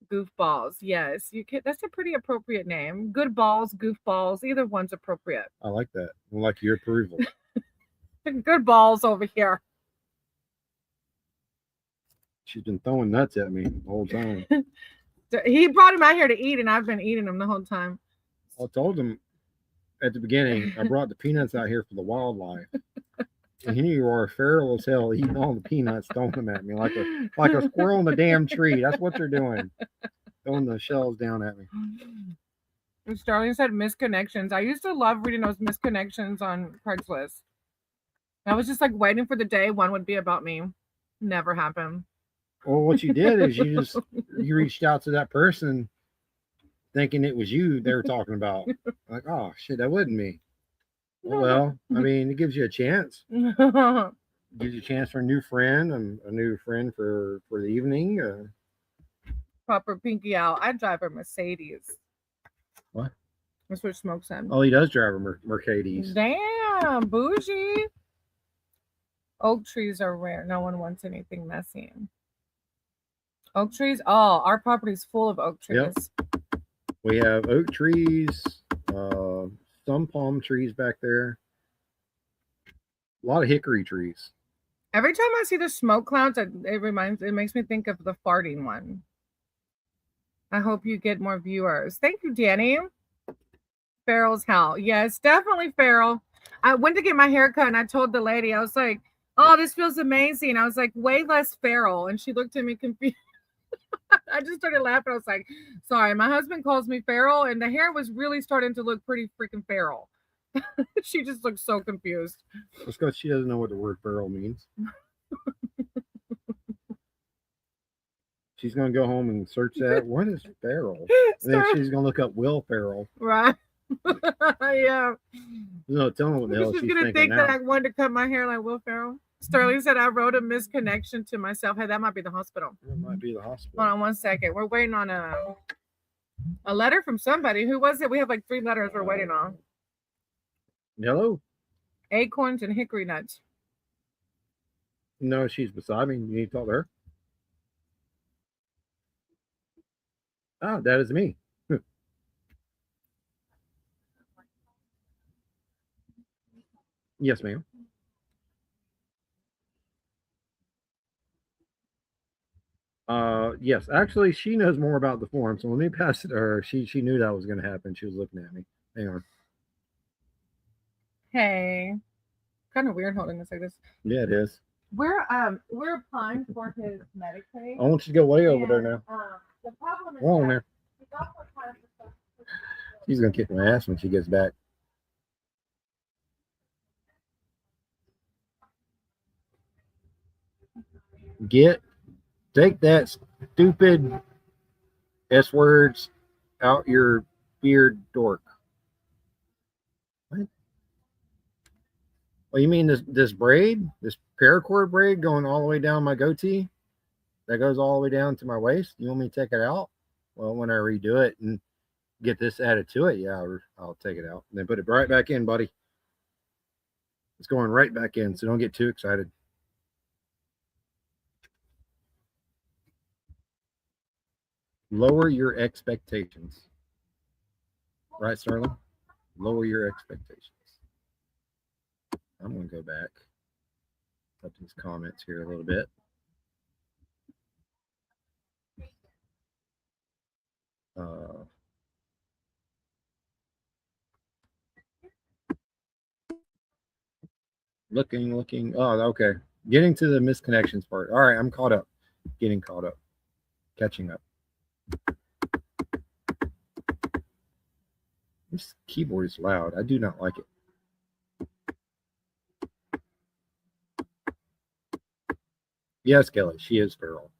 Goofballs, yes, you can. That's a pretty appropriate name. Good balls, goofballs, either one's appropriate. I like that. I like your approval. Good balls over here. She's been throwing nuts at me the whole time. He brought him out here to eat, and I've been eating them the whole time. I told him at the beginning, I brought the peanuts out here for the wildlife. And here you are, feral as hell, eating all the peanuts, throwing them at me like a squirrel in a damn tree. That's what they're doing, throwing the shells down at me. And Sterling said misconnections. I used to love reading those misconnections on Craigslist. I was just like waiting for the day one would be about me. Never happened. Well, what you did is you reached out to that person thinking it was you they were talking about. Like, oh shit, that wasn't me. Well, I mean, it gives you a chance. Gives you a chance for a new friend and a new friend for the evening. Proper pinky out. I drive a Mercedes. What? That's what Smoke said. Oh, he does drive a Mercedes. Damn, bougie. Oak trees are rare. No one wants anything messy. Oak trees? Oh, our property's full of oak trees. Yep. We have oak trees, some palm trees back there. A lot of hickory trees. Every time I see the smoke clouds, it makes me think of the farting one. I hope you get more viewers. Thank you, Danny. Farrell's hell. Yes, definitely Farrell. I went to get my hair cut and I told the lady, I was like, oh, this feels amazing. I was like, way less Farrell. And she looked at me confused. I just started laughing. I was like, sorry, my husband calls me Farrell, and the hair was really starting to look pretty freaking feral. She just looked so confused. That's because she doesn't know what the word feral means. She's going to go home and search that. What is feral? And then she's going to look up Will Ferrell. Right. Yeah. No, tell me what the hell she's going to think now. that I wanted to cut my hair like Will Ferrell. Sterling said I wrote a misconnection to myself. Hey, that might be the hospital. It might be the hospital. Hold on 1 second. We're waiting on a letter from somebody. Who was it? We have like 3 letters we're waiting on. Hello? Acorns and hickory nuts. No, she's beside me. You need to talk to her. Oh, that is me. Yes, ma'am. Yes, actually, she knows more about the form, so let me pass it to her. She knew that was going to happen. She was looking at me. Hang on. Hey, kind of weird holding this like this. Yeah, it is. We're applying for his Medicaid. I want you to go way over there now. The problem is on there. She's gonna kick my ass when she gets back. Take that stupid S words out your beard, dork. What? Oh, you mean this braid, this paracord braid going all the way down my goatee? That goes all the way down to my waist. You want me to take it out? Well, when I redo it and get this added to it, yeah, I'll take it out and then put it right back in, buddy. It's going right back in, so don't get too excited. Lower your expectations. Right, Sterling? Lower your expectations. I'm going to go back up these comments here a little bit. Looking. Oh, okay. Getting to the misconnections part. All right, I'm caught up. Getting caught up. Catching up. This keyboard is loud. I do not like it. Yes, Kelly, she is feral.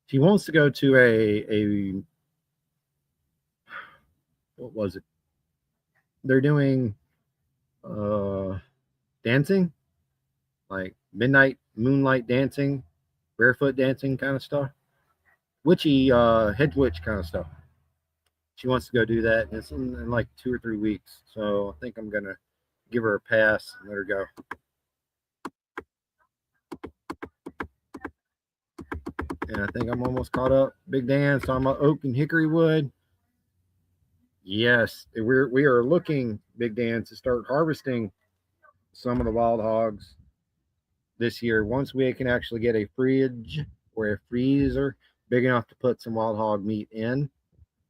She wants to go to a what was it? They're doing dancing, like midnight moonlight dancing, barefoot dancing kind of stuff. Witchy head witch kind of stuff. She wants to go do that. And it's in like 2 or 3 weeks. So I think I'm gonna give her a pass and let her go. And I think I'm almost caught up. Big Dan, talking about oak and hickory wood. Yes, we are looking, Big Dan, to start harvesting some of the wild hogs this year. Once we can actually get a fridge or a freezer big enough to put some wild hog meat in.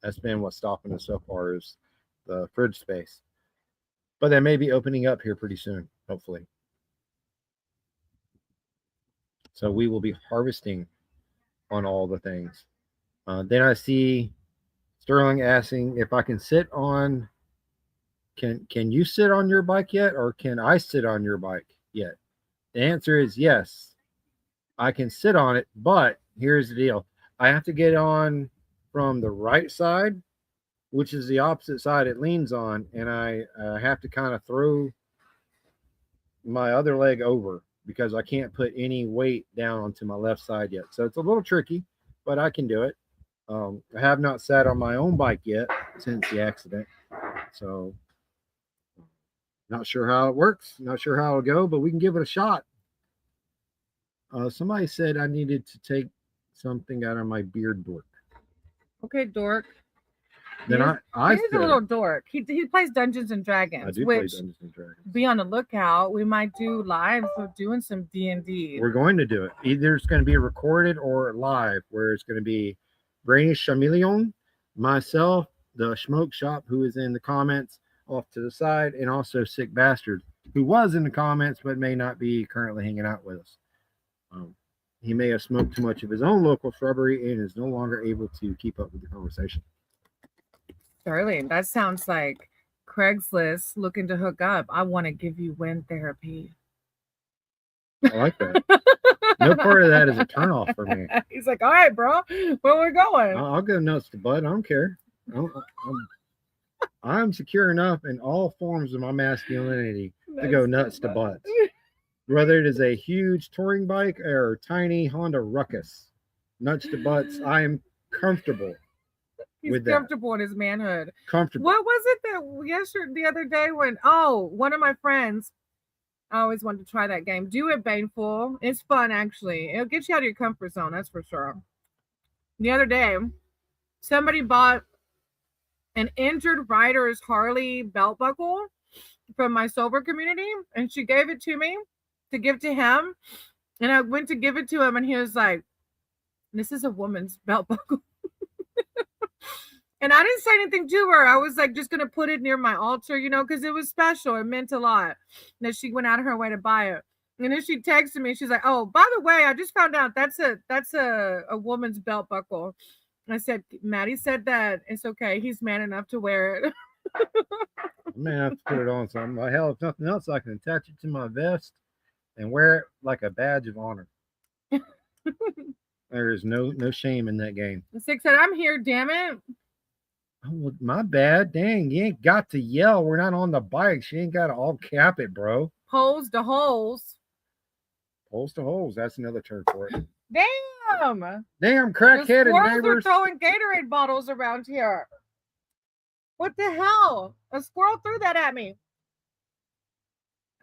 That's been what's stopping us so far is the fridge space. But that may be opening up here pretty soon, hopefully. So we will be harvesting on all the things. Then I see Sterling asking if I can sit on. Can you sit on your bike yet, or can I sit on your bike yet? The answer is yes. I can sit on it, but here's the deal: I have to get on from the right side, which is the opposite side it leans on, and I have to kind of throw my other leg over because I can't put any weight down onto my left side yet. So it's a little tricky, but I can do it. I have not sat on my own bike yet since the accident, so not sure how it works. Not sure how it'll go, but we can give it a shot. Somebody said I needed to take something out of my beard, dork. Okay, dork. Then he's a little dork. He plays Dungeons and Dragons. I do play Dungeons and Dragons. Be on the lookout. We might do lives of doing some D&D. We're going to do it. Either it's going to be recorded or live, where it's going to be Brainy Chameleon, myself, the Smoke Shop, who is in the comments off to the side, and also Sick Bastard, who was in the comments but may not be currently hanging out with us. He may have smoked too much of his own local shrubbery and is no longer able to keep up with the conversation. Sterling, that sounds like Craigslist looking to hook up. I want to give you wind therapy. I like that. No part of that is a turnoff for me. He's like, all right, bro, where we're going? I'll go nuts to butt. I don't care. I'm secure enough in all forms of my masculinity to go nuts to butts. Whether it is a huge touring bike or a tiny Honda Ruckus, nuts to butts, I am comfortable. He's comfortable in his manhood. Comfortable. What was it that the other day when one of my friends, I always wanted to try that game. Do it, Baneful. It's fun, actually. It'll get you out of your comfort zone, that's for sure. The other day, somebody bought an injured rider's Harley belt buckle from my sober community, and she gave it to me to give to him. And I went to give it to him, and he was like, this is a woman's belt buckle. And I didn't say anything to her. I was like, just going to put it near my altar, because it was special. It meant a lot that she went out of her way to buy it. And then she texted me. She's like, oh, by the way, I just found out that's a woman's belt buckle. I said, Maddie said that it's okay. He's man enough to wear it. I may have to put it on something. Hell, if nothing else, I can attach it to my vest and wear it like a badge of honor. There is no shame in that game. The 6 said, I'm here, damn it. Oh, well, my bad. Dang, you ain't got to yell. We're not on the bikes. You ain't got to all cap it, bro. Poles to holes. Poles to holes. That's another term for it. Damn. Damn, The crackheaded squirrels neighbors. are throwing Gatorade bottles around here. What the hell? A squirrel threw that at me.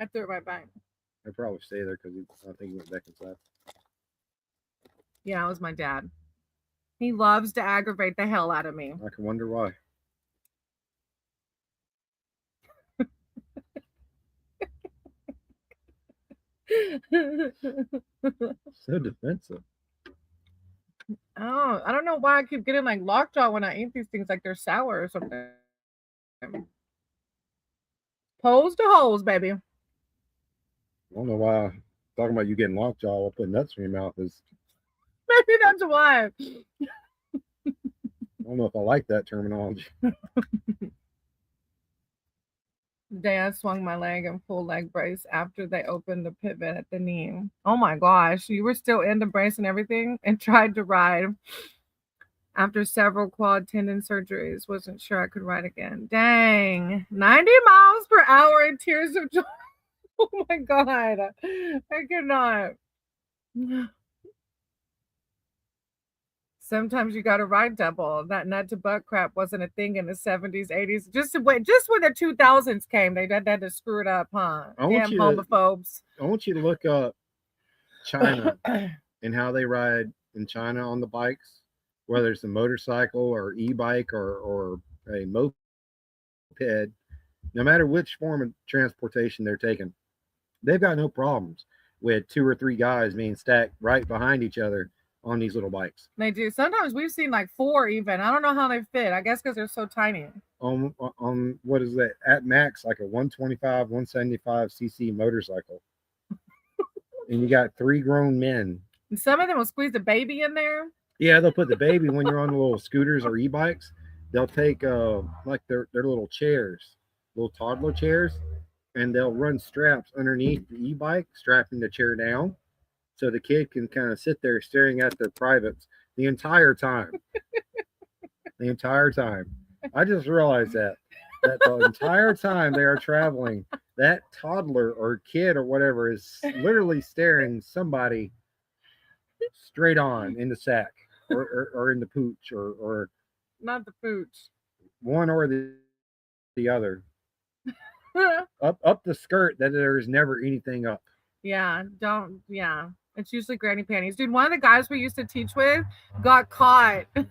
I threw it right back. They'll probably stay there because I think he went back inside. Yeah, it was my dad. He loves to aggravate the hell out of me. I can wonder why. So defensive. Oh, I don't know why I keep getting like lockjaw when I eat these things, like they're sour or something. Poles to holes, baby. I don't know why talking about you getting lockjaw while putting nuts in your mouth is. Maybe that's why. I don't know if I like that terminology. Day I swung my leg and full leg brace after they opened the pivot at the knee. Oh my gosh, you were still in the brace and everything and tried to ride. After several quad tendon surgeries, wasn't sure I could ride again. Dang, 90 miles per hour in tears of joy. Oh my God, I cannot. Sometimes you got to ride double. That nut to butt crap wasn't a thing in the 70s, 80s. Just when the 2000s came, they had to screw it up, huh? Damn homophobes. I want you to look up China and how they ride in China on the bikes, whether it's a motorcycle or e-bike or a moped. No matter which form of transportation they're taking, they've got no problems with 2 or 3 guys being stacked right behind each other on these little bikes. They do. Sometimes we've seen like 4 even. I don't know how they fit. I guess because they're so tiny. On what is that? At max, like a 125, 175 cc motorcycle. And you got 3 grown men. And some of them will squeeze a baby in there. Yeah, they'll put the baby when you're on the little scooters or e-bikes. They'll take like their little chairs, little toddler chairs, and they'll run straps underneath the e-bike, strapping the chair down. So the kid can kind of sit there staring at their privates the entire time. The entire time. I just realized that the entire time they are traveling, that toddler or kid or whatever is literally staring somebody straight on in the sack or in the pooch or not the pooch. One or the other. up the skirt that there is never anything up. Yeah, it's usually granny panties. Dude, one of the guys we used to teach with got caught. All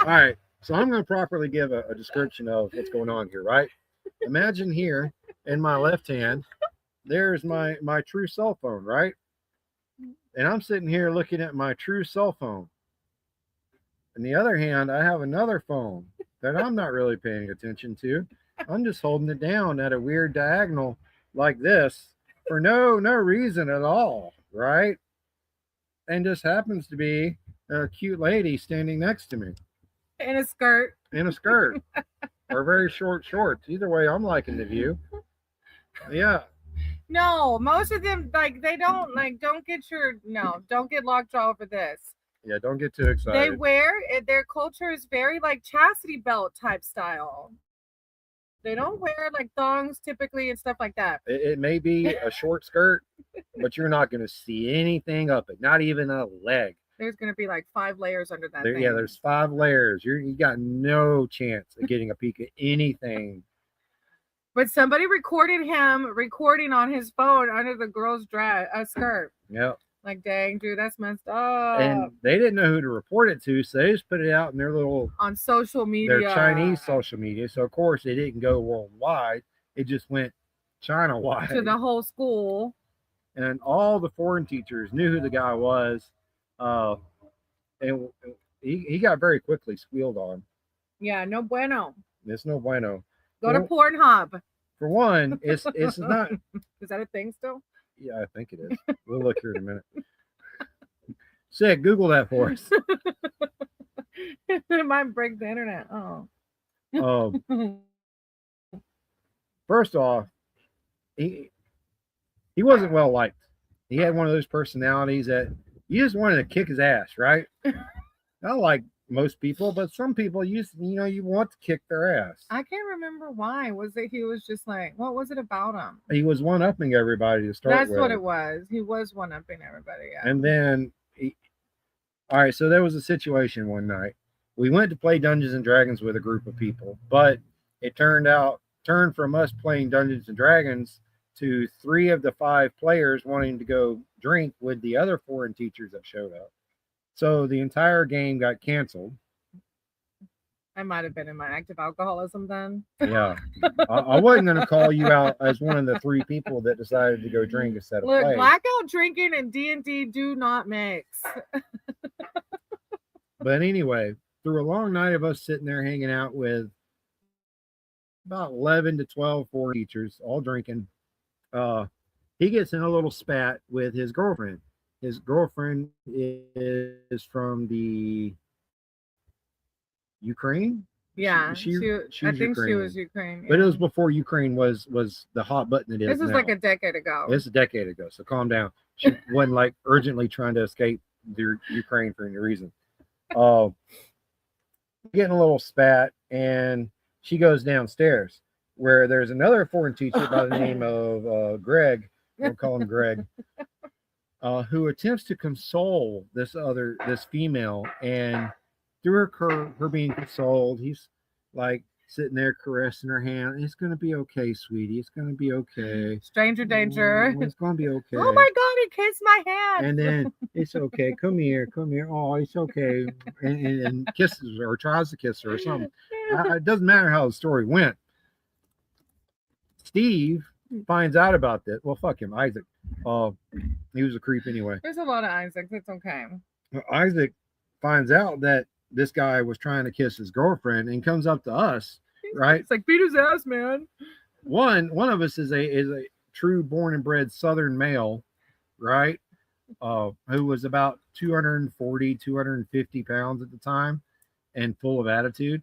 right. So I'm going to properly give a description of what's going on here, right? Imagine here in my left hand, there's my true cell phone, right? And I'm sitting here looking at my true cell phone. In the other hand, I have another phone that I'm not really paying attention to. I'm just holding it down at a weird diagonal like this for no reason at all, right? And just happens to be a cute lady standing next to me. In a skirt. Or very short shorts. Either way, I'm liking the view. Yeah. No, most of them don't get lockjaw over this. Yeah, don't get too excited. They wear their culture is very like chastity belt type style. They don't wear like thongs typically and stuff like that. It may be a short skirt, but you're not going to see anything up it, not even a leg. There's going to be like 5 layers under that thing. Yeah, there's 5 layers. You got no chance of getting a peek at anything. But somebody recorded him recording on his phone under the girl's skirt. Yep. Like, dang, dude, that's messed up. And they didn't know who to report it to, so they just put it out in their little... on social media. Their Chinese social media. So, of course, it didn't go worldwide. It just went China-wide. To the whole school. And all the foreign teachers knew who the guy was. And he got very quickly squealed on. Yeah, no bueno. It's no bueno. Go to Pornhub. For one, it's not... Is that a thing still? Yeah, I think it is. We'll look here in a minute. Sid, Google that for us. It might break the internet. Oh. First off, he wasn't well liked He had one of those personalities that you just wanted to kick his ass, right? Not like most people, but some people you want to kick their ass. I can't remember why. Was it he was just like, what was it about him? He was one upping everybody to start That's with. what it was. He was one upping everybody. Yeah. And then, all right, so there was a situation one night. We went to play Dungeons and Dragons with a group of people, but it turned from us playing Dungeons and Dragons to 3 of the 5 players wanting to go drink with the other foreign teachers that showed up. So the entire game got canceled. I might have been in my active alcoholism then. Yeah, I wasn't going to call you out as one of the 3 people that decided to go drink instead of Look, play. blackout drinking and D&D do not mix. But anyway, through a long night of us sitting there hanging out with about 11 to 12 foreign teachers, all drinking, he gets in a little spat with his girlfriend. His girlfriend is from the Ukraine. Yeah, she I think she was Ukraine. Yeah. But it was before Ukraine was the hot button it is. This was now. like a decade ago. It's a decade ago, so calm down. She wasn't like urgently trying to escape the Ukraine for any reason. Getting a little spat, and she goes downstairs where there's another foreign teacher by the name of Greg. We'll call him Greg. Who attempts to console this female, and through her being consoled, he's like sitting there caressing her hand. It's gonna be okay, sweetie. It's gonna be okay. Stranger danger. Oh, it's gonna be okay. Oh my God, he kissed my hand. And then it's okay. Come here. Oh, it's okay. And kisses her or tries to kiss her or something. It doesn't matter how the story went. Steve finds out about this. Well, fuck him, Isaac. He was a creep anyway. There's a lot of Isaacs. It's okay. Isaac finds out that this guy was trying to kiss his girlfriend and comes up to us, right? It's like beat his ass, man. One of us is a true born and bred Southern male, right? Who was about 240, 250 pounds at the time and full of attitude.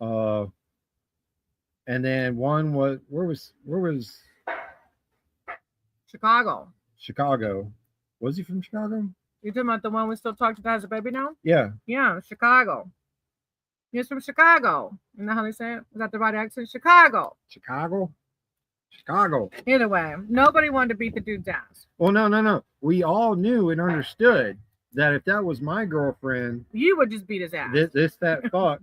And then one was where was Chicago. Chicago. Was he from Chicago? You talking about the one we still talk to as a baby now? Yeah. Yeah, Chicago. He's from Chicago. You know how they say it? Is that the right accent? Chicago. Chicago. Either way, nobody wanted to beat the dude's ass. Well, no. We all knew and understood that if that was my girlfriend, you would just beat his ass. That fuck.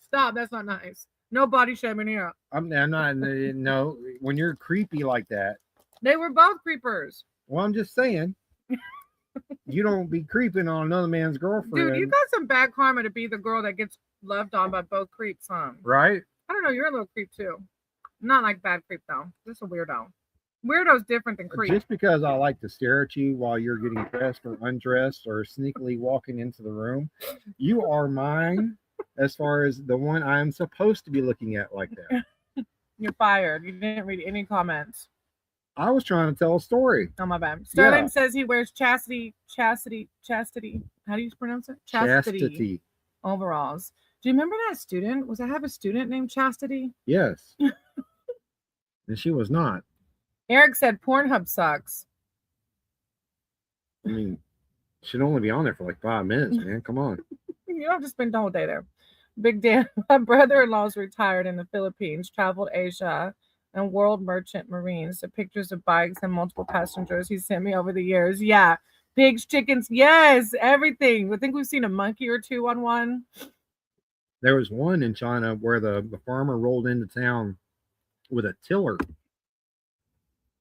Stop. That's not nice. No body shaming here. I'm not. No, when you're creepy like that. They were both creepers. Well, I'm just saying. You don't be creeping on another man's girlfriend. Dude, you got some bad karma to be the girl that gets loved on by both creeps, huh? Right? I don't know. You're a little creep too. Not like bad creep though. Just a weirdo. Weirdo's different than creep. Just because I like to stare at you while you're getting dressed or undressed or sneakily walking into the room, you are mine as far as the one I'm supposed to be looking at like that. You're fired. You didn't read any comments. I was trying to tell a story. Oh, my bad. Sterling says he wears chastity. How do you pronounce it? Chastity overalls. Do you remember that student? I have a student named Chastity? Yes. And she was not. Eric said Pornhub sucks. I mean, should only be on there for like 5 minutes, man. Come on. You don't have to spend the whole day there. Big Dan, my brother-in-law's retired in the Philippines, traveled Asia, and World Merchant Marines. The pictures of bikes and multiple passengers he sent me over the years. Yeah. Pigs, chickens. Yes. Everything. I think we've seen a monkey or two on one. There was one in China where the farmer rolled into town with a tiller.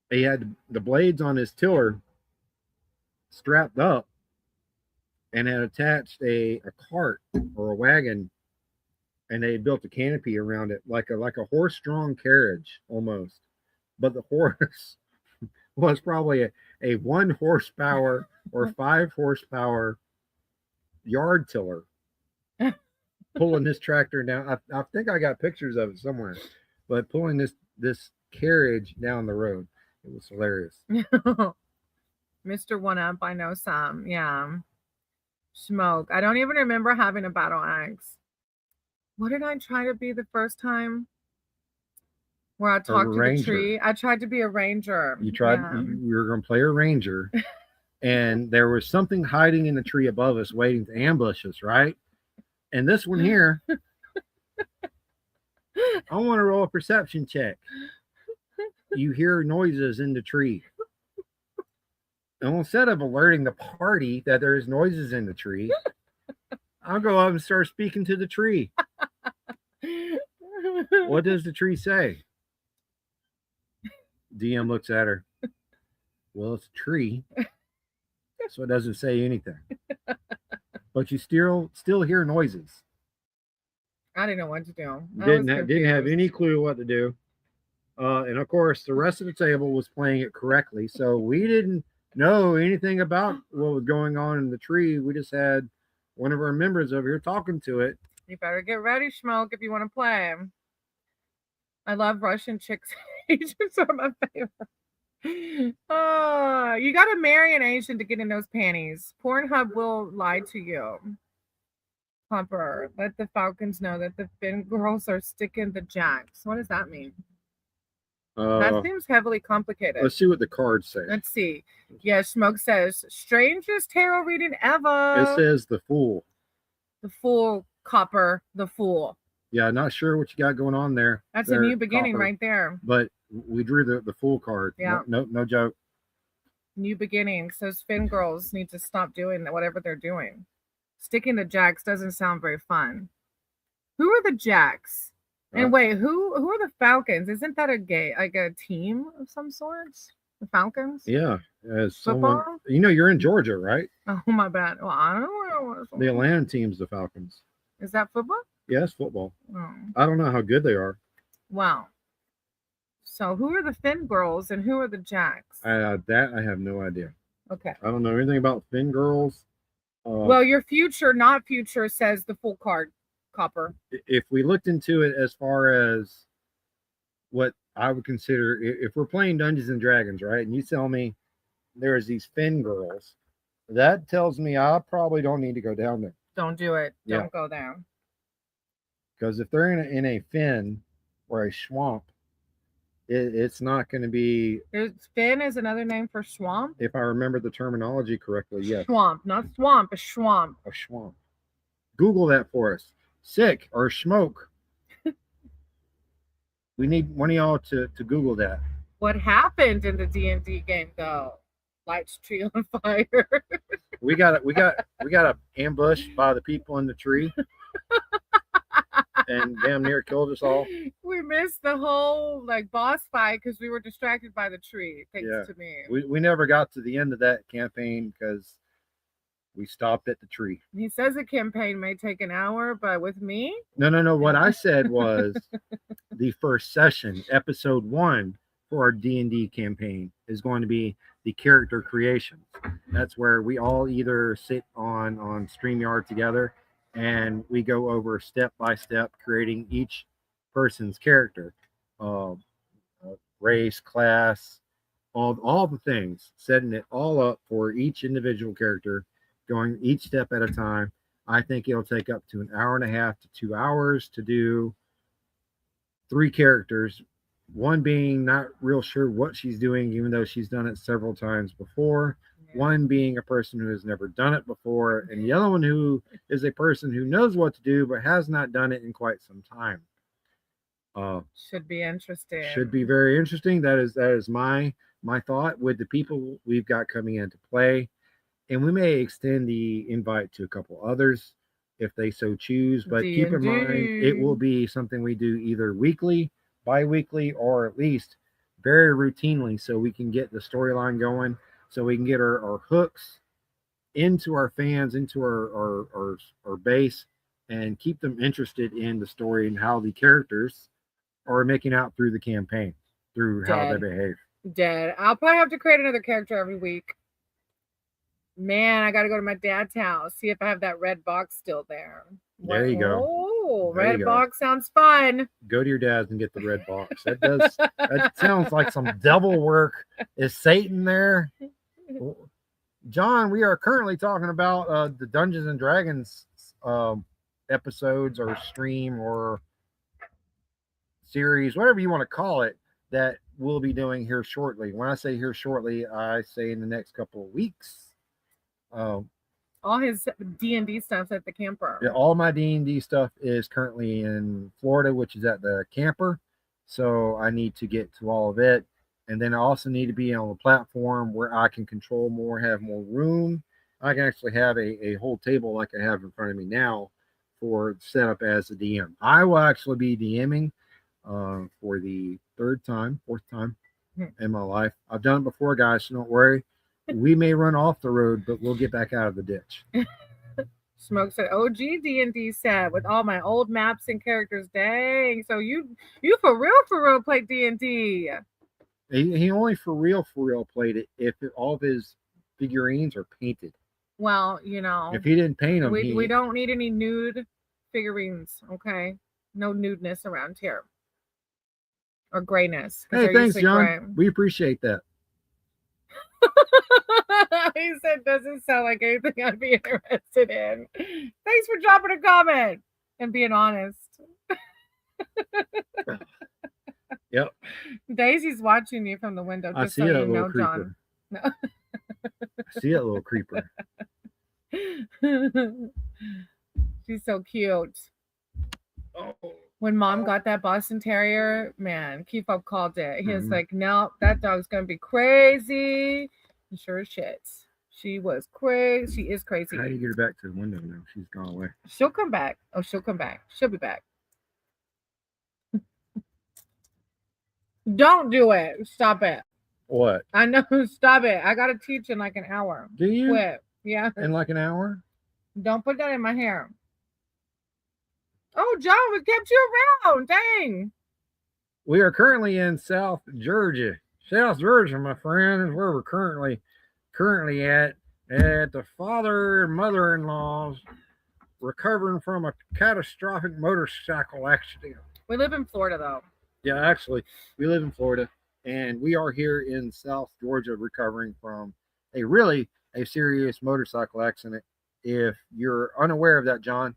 He had the blades on his tiller strapped up and had attached a cart or a wagon, and they built a canopy around it like a horse-drawn carriage almost. But the horse was probably a 1 horsepower or 5 horsepower yard tiller pulling this tractor down. I think I got pictures of it somewhere, but pulling this carriage down the road. It was hilarious. Mr. One Up, I know some. Yeah. Smoke. I don't even remember having a battle axe. What did I try to be the first time? Where I A talked to the ranger. tree. I tried to be a ranger. You tried. Yeah. You were going to play a ranger, and there was something hiding in the tree above us, waiting to ambush us. Right. And this one here, I want to roll a perception check. You hear noises in the tree. And instead of alerting the party that there's noises in the tree, I'll go up and start speaking to the tree. What does the tree say? DM looks at her. Well, it's a tree, so it doesn't say anything. But you still hear noises. I didn't know what to do. Didn't have any clue what to do. And of course, the rest of the table was playing it correctly, so we didn't know anything about what was going on in the tree. We just had one of our members over here talking to it. You better get ready, Schmoke, if you want to play. I love Russian chicks. Asians are my favorite. Oh, you got to marry an Asian to get in those panties. Pornhub will lie to you. Pumper, let the Falcons know that the Finn girls are sticking the jacks. What does that mean? That seems heavily complicated. Let's see what the cards say. Let's see. Yeah, Smoke says, strangest tarot reading ever. It says the Fool. The Fool, Copper, the Fool. Yeah, not sure what you got going on there. That's a new beginning right there. But we drew the Fool card. Yeah. No joke. New beginnings. Those Finn girls need to stop doing whatever they're doing. Sticking the jacks doesn't sound very fun. Who are the jacks? And wait, who are the Falcons? Isn't that a team of some sorts? The Falcons? Yeah. As football? Someone, you're in Georgia, right? Oh, my bad. Well, I don't know. The Atlanta team's the Falcons. Is that football? Yes, football. Oh. I don't know how good they are. Wow. So who are the Finn girls and who are the jacks? That I have no idea. Okay. I don't know anything about Finn girls. Well, your future, not future, says the full card, Copper. If we looked into it as far as what I would consider, if we're playing Dungeons and Dragons, right, and you tell me there's these Finn girls, that tells me I probably don't need to go down there. Don't do it. Don't go there. Because if they're in a fen or a swamp, it's not going to be. Fen is another name for swamp? If I remember the terminology correctly, yes. Swamp, not swamp, a swamp. A swamp. Google that for us. Sick or smoke. We need one of y'all to Google that. What happened in the D&D game though? Lights tree on fire. we got ambushed by the people in the tree. And damn near killed us all. We missed the whole boss fight because we were distracted by the tree. Thanks to me. We never got to the end of that campaign because we stopped at the tree. He says a campaign may take an hour, but with me? No. What I said was the first session, episode 1 for our D&D campaign is going to be the character creation. That's where we all either sit on StreamYard together and we go over step by step creating each person's character, race, class, all the things, setting it all up for each individual character, going each step at a time. I think it'll take up to an hour and a half to 2 hours to do 3 characters, one being not real sure what she's doing, even though she's done it several times before. One being a person who has never done it before, and the other one who is a person who knows what to do but has not done it in quite some time. Should be interesting. Should be very interesting. That is my thought with the people we've got coming into play, and we may extend the invite to a couple others if they so choose. But keep in mind, it will be something we do either weekly, bi-weekly, or at least very routinely, so we can get the storyline going. So we can get our hooks into our fans, into our base, and keep them interested in the story and how the characters are making out through the campaign, through how they behave. Dead. I'll probably have to create another character every week. Man, I got to go to my dad's house, see if I have that red box still there. There you go. Oh, red box sounds fun. Go to your dad's and get the red box. That sounds like some devil work. Is Satan there? John, we are currently talking about the Dungeons and Dragons episodes or stream or series, whatever you want to call it, that we'll be doing here shortly. When I say here shortly, I say in the next couple of weeks. Um, All his D&D stuff's at the camper. yeah, all my D&D stuff is currently in Florida, which is at the camper. So I need to get to all of it. And then I also need to be on a platform where I can control more, have more room. I can actually have a whole table like I have in front of me now for setup as a DM. I will actually be DMing for the fourth time in my life. I've done it before, guys, so don't worry. We may run off the road, but we'll get back out of the ditch. Smokes an OG D&D set with all my old maps and characters. Dang, so you for real played D&D. He only for real played it if all of his figurines are painted. Well, if he didn't paint them, we don't need any nude figurines. Okay, no nudeness around here or grayness. Hey, thanks, John. Gray. We appreciate that. He said, doesn't sound like anything I'd be interested in. Thanks for dropping a comment and being honest. Yep. Daisy's watching you from the window. I see that little creeper. No. I see that little creeper. She's so cute. Oh. When Mom got that Boston Terrier, man, KeyFob called it. He was like, no, that dog's going to be crazy. And sure as shit. She was crazy. She is crazy. How do you get her back to the window now? She's gone away. She'll come back. Oh, she'll come back. She'll be back. Don't do it. Stop it. What? I know. Stop it. I got to teach in like an hour. Do you? Quit. Yeah. In like an hour? Don't put that in my hair. Oh, John, we kept you around. Dang. We are currently in South Georgia. South Georgia, my friend, is where we're currently at the father and mother-in-law's recovering from a catastrophic motorcycle accident. We live in Florida, though. Yeah, actually, we live in Florida, and we are here in South Georgia recovering from a serious motorcycle accident. If you're unaware of that, John,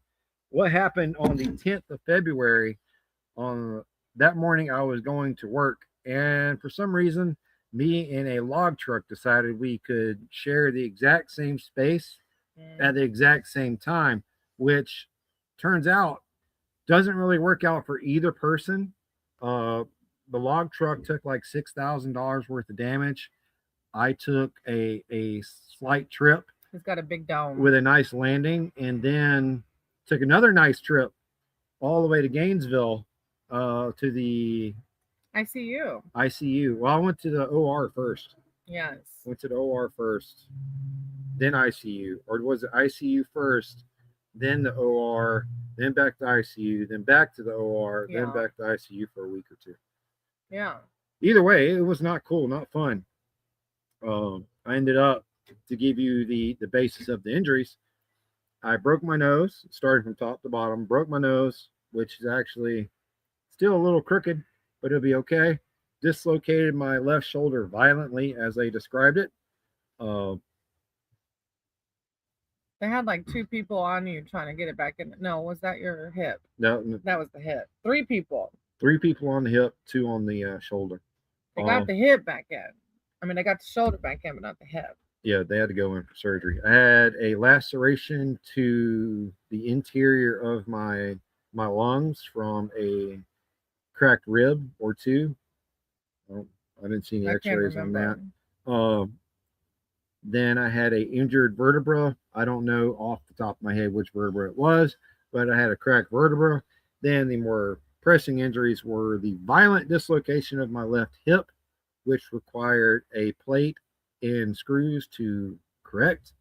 what happened on the 10th of February, on that morning I was going to work, and for some reason, me and a log truck decided we could share the exact same space at the exact same time, which turns out doesn't really work out for either person. The log truck took like $6,000 worth of damage. I took a slight trip. It's got a big dome with a nice landing, and then took another nice trip all the way to Gainesville to the ICU. Well, I went to the OR first. Yes. Went to the OR first, then ICU. Or was it ICU first, then the OR, then back to ICU, then back to the OR, then back to ICU for a week or two. Yeah. Either way, it was not cool, not fun. I ended up, to give you the basis of the injuries, I broke my nose, starting from top to bottom, broke my nose, which is actually still a little crooked, but it'll be okay. Dislocated my left shoulder violently, as they described it. They had like 2 people on you trying to get it back in. No, was that your hip? No, that was the hip. 3 people. 3 people on the hip, 2 on the shoulder. They got the hip back in. I mean, they got the shoulder back in, but not the hip. Yeah, they had to go in for surgery. I had a laceration to the interior of my lungs from a cracked rib or 2. I didn't see any x-rays on that. Then I had a injured vertebra. I don't know off the top of my head which vertebra it was, but I had a cracked vertebra. Then the more pressing injuries were the violent dislocation of my left hip, which required a plate and screws to correct.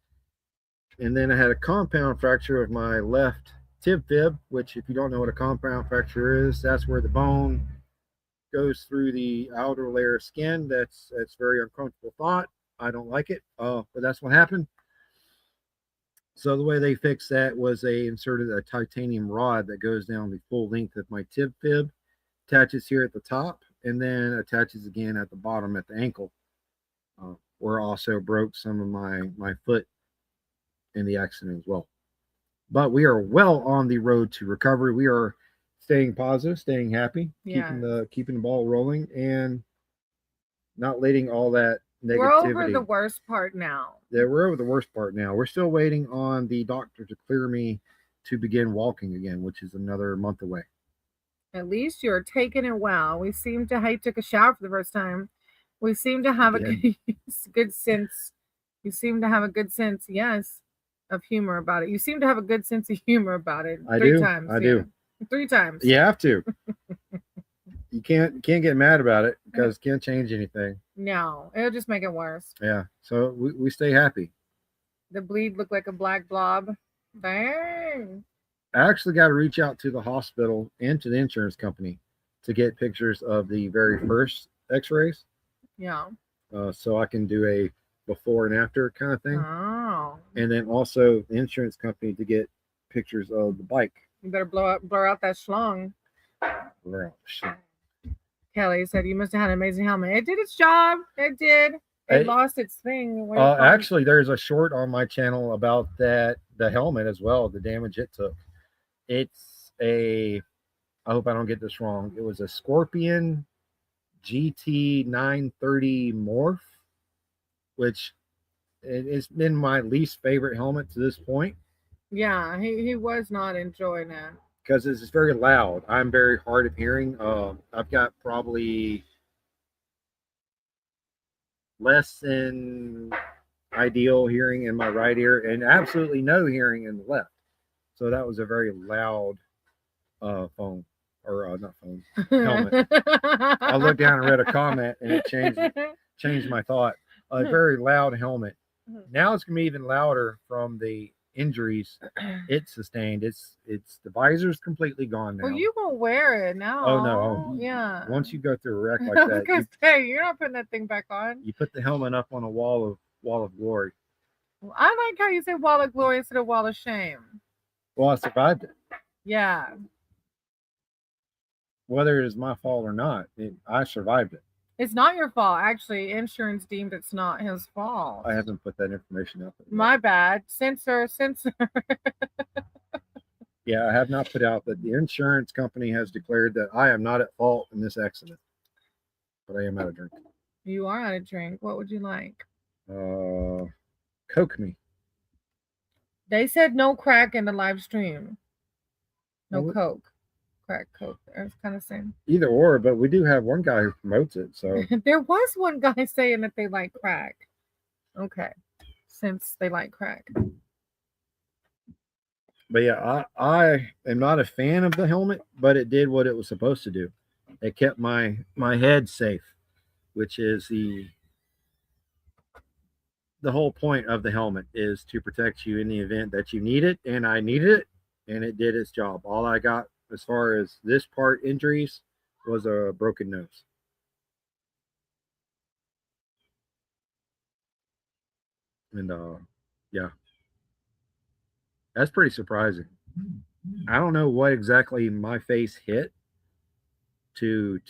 And then I had a compound fracture of my left tib fib, which, if you don't know what a compound fracture is, that's where the bone goes through the outer layer of skin. That's very uncomfortable thought. I don't like it, but that's what happened. So the way they fixed that was they inserted a titanium rod that goes down the full length of my tib fib, attaches here at the top, and then attaches again at the bottom at the ankle. Where also broke some of my foot in the accident as well. But we are well on the road to recovery. We are staying positive, staying happy, keeping Yes. keeping the ball rolling, and not letting all that We're over the negativity. worst part now. Yeah, we're over the worst part now. We're still waiting on the doctor to clear me to begin walking again, which is another month away. At least you're taking it well. We seem to. I took a shower for the first time. We seem to I have a did. good sense. You seem to have a good sense, yes, of humor about it. You seem to have a good sense of humor about it. I Three do. times, I yeah. do. 3 times. You have to. You can't get mad about it because it can't change anything. No, it'll just make it worse. Yeah. So we stay happy. The bleed looked like a black blob. Dang. I actually got to reach out to the hospital and to the insurance company to get pictures of the very first X-rays, Yeah. so I can do a before and after kind of thing, Oh. and then also the insurance company to get pictures of the bike. You better blur out that schlong. Well, shit. Kelly said you must have had an amazing helmet. It did its job. It did. It lost its thing. What do you call it? Actually, there's a short on my channel about the helmet as well, the damage it took. It's a, I hope I don't get this wrong. It was a Scorpion GT 930 Morph, which it's been my least favorite helmet to this point Yeah, he was not enjoying it. because it's very loud. I'm very hard of hearing. I've got probably less than ideal hearing in my right ear and absolutely no hearing in the left. So that was a very loud phone, or not phone, helmet. I looked down and read a comment and it changed my thought. A very loud helmet. Now it's gonna be even louder from the injuries it sustained. It's the visor's completely gone now. Well, you won't wear it now. Oh no! Yeah. Once you go through a wreck like I was that, gonna say you're not putting that thing back on. you put the helmet up on a wall of glory. Well, I like how you say wall of glory instead of wall of shame. Well, I survived it. Yeah. Whether it is my fault or not, I survived it. It's not your fault. Actually, insurance deemed it's not his fault. I haven't put that information up. My bad. Censor. Yeah, I have not put out that the insurance company has declared that I am not at fault in this accident, but I am out of drink. You are out of drink. What would you like? Coke me. They said no crack in the live stream. No Well, Coke. Crack Coke. It's kind of same. Either or, but we do have one guy who promotes it. So There was one guy saying that they like crack. Okay. Since they like crack. but yeah, I am not a fan of the helmet, but it did what it was supposed to do. It kept my head safe, which is the whole point of the helmet, is to protect you in the event that you need it, and I needed it, and it did its job. All I got as far as this part injuries was a broken nose. And yeah, that's pretty surprising. I don't know what exactly my face hit to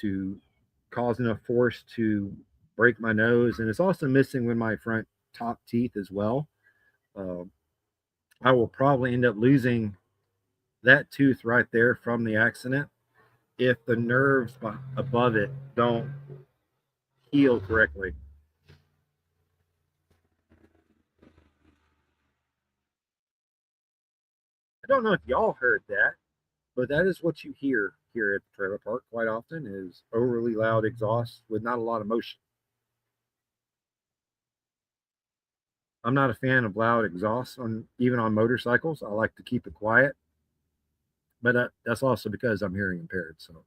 cause enough force to break my nose, and it's also missing with my front top teeth as well. I will probably end up losing that tooth right there from the accident if the nerves above it don't heal correctly. I don't know if y'all heard that, but that is what you hear here at the trailer park quite often, is overly loud exhaust with not a lot of motion. I'm not a fan of loud exhaust even on motorcycles. I like to keep it quiet, but that's also because I'm hearing impaired. So,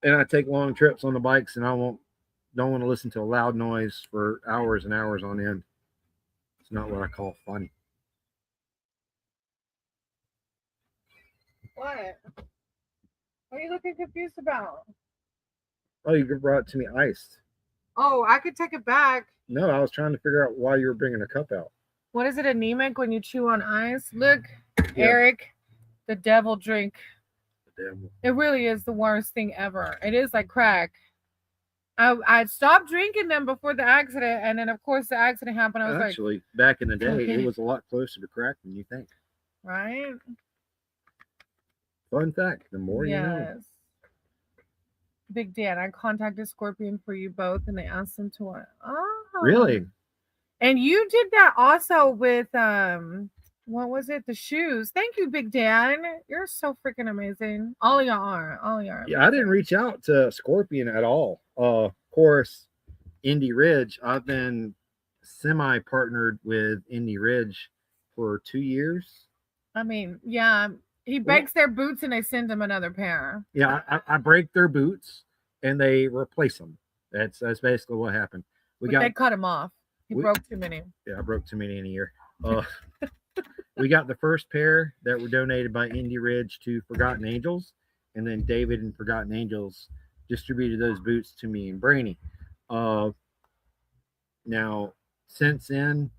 and I take long trips on the bikes, and I don't want to listen to a loud noise for hours and hours on end. It's not what I call fun. What? What are you looking confused about? Oh, you brought it to me iced. Oh, I could take it back. No, I was trying to figure out why you were bringing a cup out. What is it, anemic when you chew on ice? Look, yeah. Eric, the devil drink. The devil. It really is the worst thing ever. It is like crack. I stopped drinking them before the accident, and then of course the accident happened. I was actually, back in the day, it was a lot closer to crack than you think. Right? Fun fact: the more you know. Yes. Big Dan, I contacted Scorpion for you both, and they asked him to what? Oh, Really? And you did that also with what was it? The shoes. Thank you, Big Dan. You're so freaking amazing. All of y'all are. All of y'all are. Yeah, I didn't amazing. reach out to Scorpion at all. Of course, Indy Ridge. I've been semi-partnered with Indy Ridge for 2 years. I mean, yeah. He Well, breaks their boots and they send him another pair. yeah, I break their boots and they replace them. That's basically what happened. We But got they cut him off. He we, broke too many. yeah, I broke too many in a year. Uh, we got the first pair that were donated by Indy Ridge to Forgotten Angels, and then David and Forgotten Angels distributed those boots to me and Brainy. Uh, Now, since then,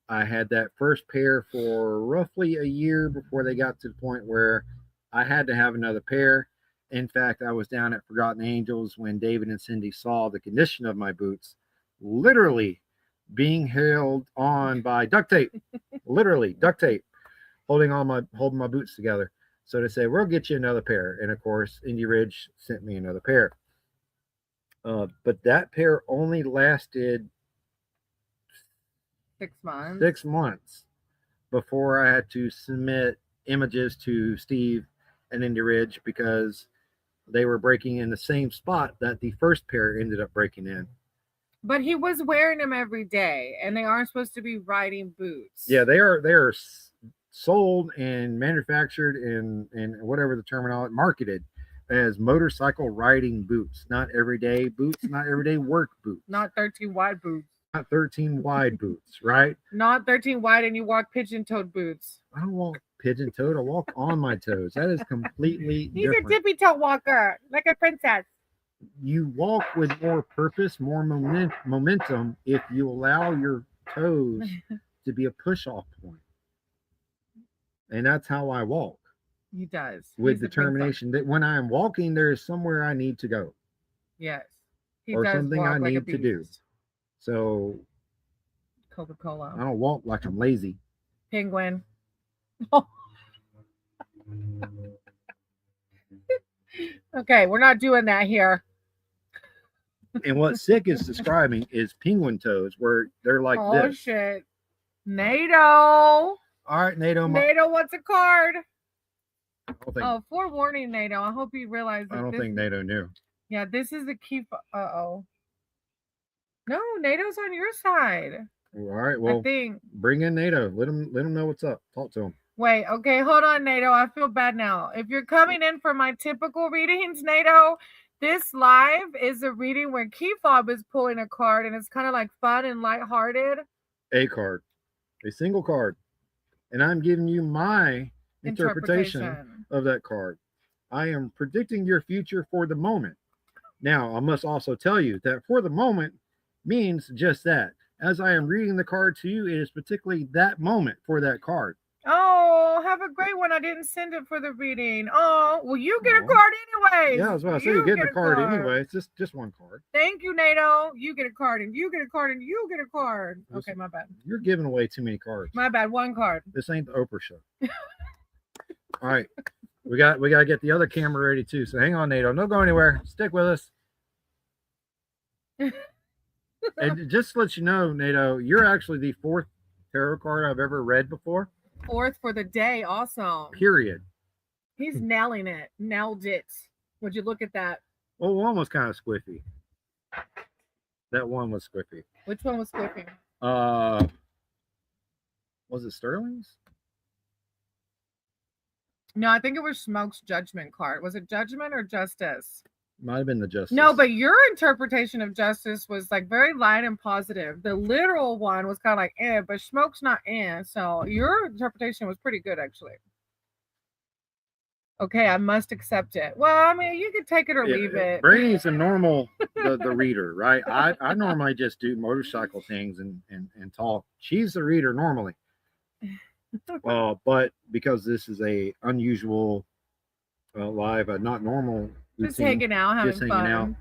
I had that first pair for roughly a year before they got to the point where I had to have another pair. In fact, I was down at Forgotten Angels when David and Cindy saw the condition of my boots, literally being held on by duct tape, literally duct tape, holding my boots together. So they say, we'll get you another pair. And of course, Indy Ridge sent me another pair. But that pair only lasted 6 months. 6 months before I had to submit images to Steve and Indy Ridge because they were breaking in the same spot that the first pair ended up breaking in. But he was wearing them every day, and they aren't supposed to be riding boots. Yeah, they are sold and manufactured and whatever the terminology marketed as motorcycle riding boots, not everyday boots, not everyday work boots, Not 13 wide boots. not 13 wide boots, right? Not 13 wide and you walk pigeon-toed boots. I don't walk pigeon-toed. I walk on my toes. That is completely He's different. a tippy-toe walker, like a princess. You walk with more purpose, more momentum if you allow your toes to be a push-off point. And that's how I walk. He does. With He's determination that when I'm walking, there is somewhere I need to go. Yes. He or does something walk I like a need to do. beast. So I Coca-Cola. don't walk like I'm lazy. Penguin. Okay, we're not doing that here. And what Sick is describing is penguin toes, where they're like Oh this. shit. NATO. All right, NATO. NATO wants a card. Think, Oh, forewarning, NATO. I hope you realize that I don't think NATO knew. Yeah, this is the key. Uh-oh. No, NATO's on your side. All right, well, I think. Bring in NATO. Let him know what's up. Talk to him. Wait, okay, hold on, NATO. I feel bad now. If you're coming in for my typical readings, NATO, this live is a reading where KeyFob is pulling a card, and it's kind of like fun and lighthearted. A card. A single card. And I'm giving you my interpretation of that card. I am predicting your future for the moment. Now, I must also tell you that for the moment means just that. As I am reading the card to you, it is particularly that moment for that card. Oh, have a great one. I didn't send it for the reading. Oh, well, you get a card anyway. Yeah, I was about to say you're getting a card anyway. It's just one card. Thank you, NATO. You get a card, and you get a card, and you get a card. Okay, my bad. You're giving away too many cards. My bad. One card. This ain't the Oprah show. All right. We got to get the other camera ready too. So hang on, NATO. Don't go anywhere. Stick with us. And just to let you know, NATO, you're actually the 4th tarot card I've ever read before. 4th for the day, awesome. Period. He's nailing it. Nailed it. Would you look at that? Well, one was kind of squiffy. That one was squiffy. Which one was squiffy? Was it Sterling's? No, I think it was Smoke's judgment card. Was it judgment or justice? Might have been the justice. No, but your interpretation of justice was like very light and positive. The literal one was kind of like, but Smoke's not so your interpretation was pretty good, actually. Okay, I must accept it. Well, I mean, you could take it or leave it. Brainy's a normal, the reader, right? I normally just do motorcycle things and talk. She's the reader normally. But because this is a unusual live, not normal routine, just hanging out, having fun.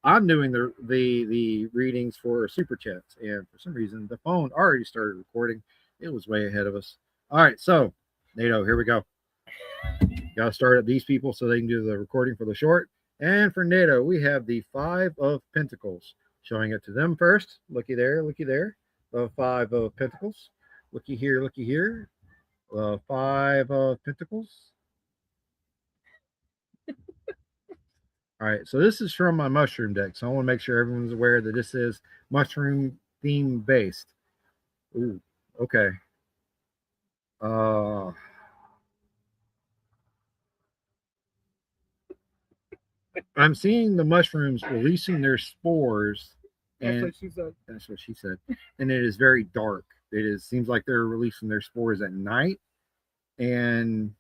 I'm doing the readings for super chats, and for some reason the phone already started recording. It was way ahead of us. All right, so NATO, here we go. Got to start at these people so they can do the recording for the short. And for NATO, we have the Five of Pentacles. Showing it to them first. Looky there, looky there. The Five of Pentacles. Looky here, looky here. The Five of Pentacles. All right, so this is from my mushroom deck. So I want to make sure everyone's aware that this is mushroom theme based. Ooh, okay. I'm seeing the mushrooms releasing their spores. That's what she said. That's what she said. And it is very dark. Seems like they're releasing their spores at night. And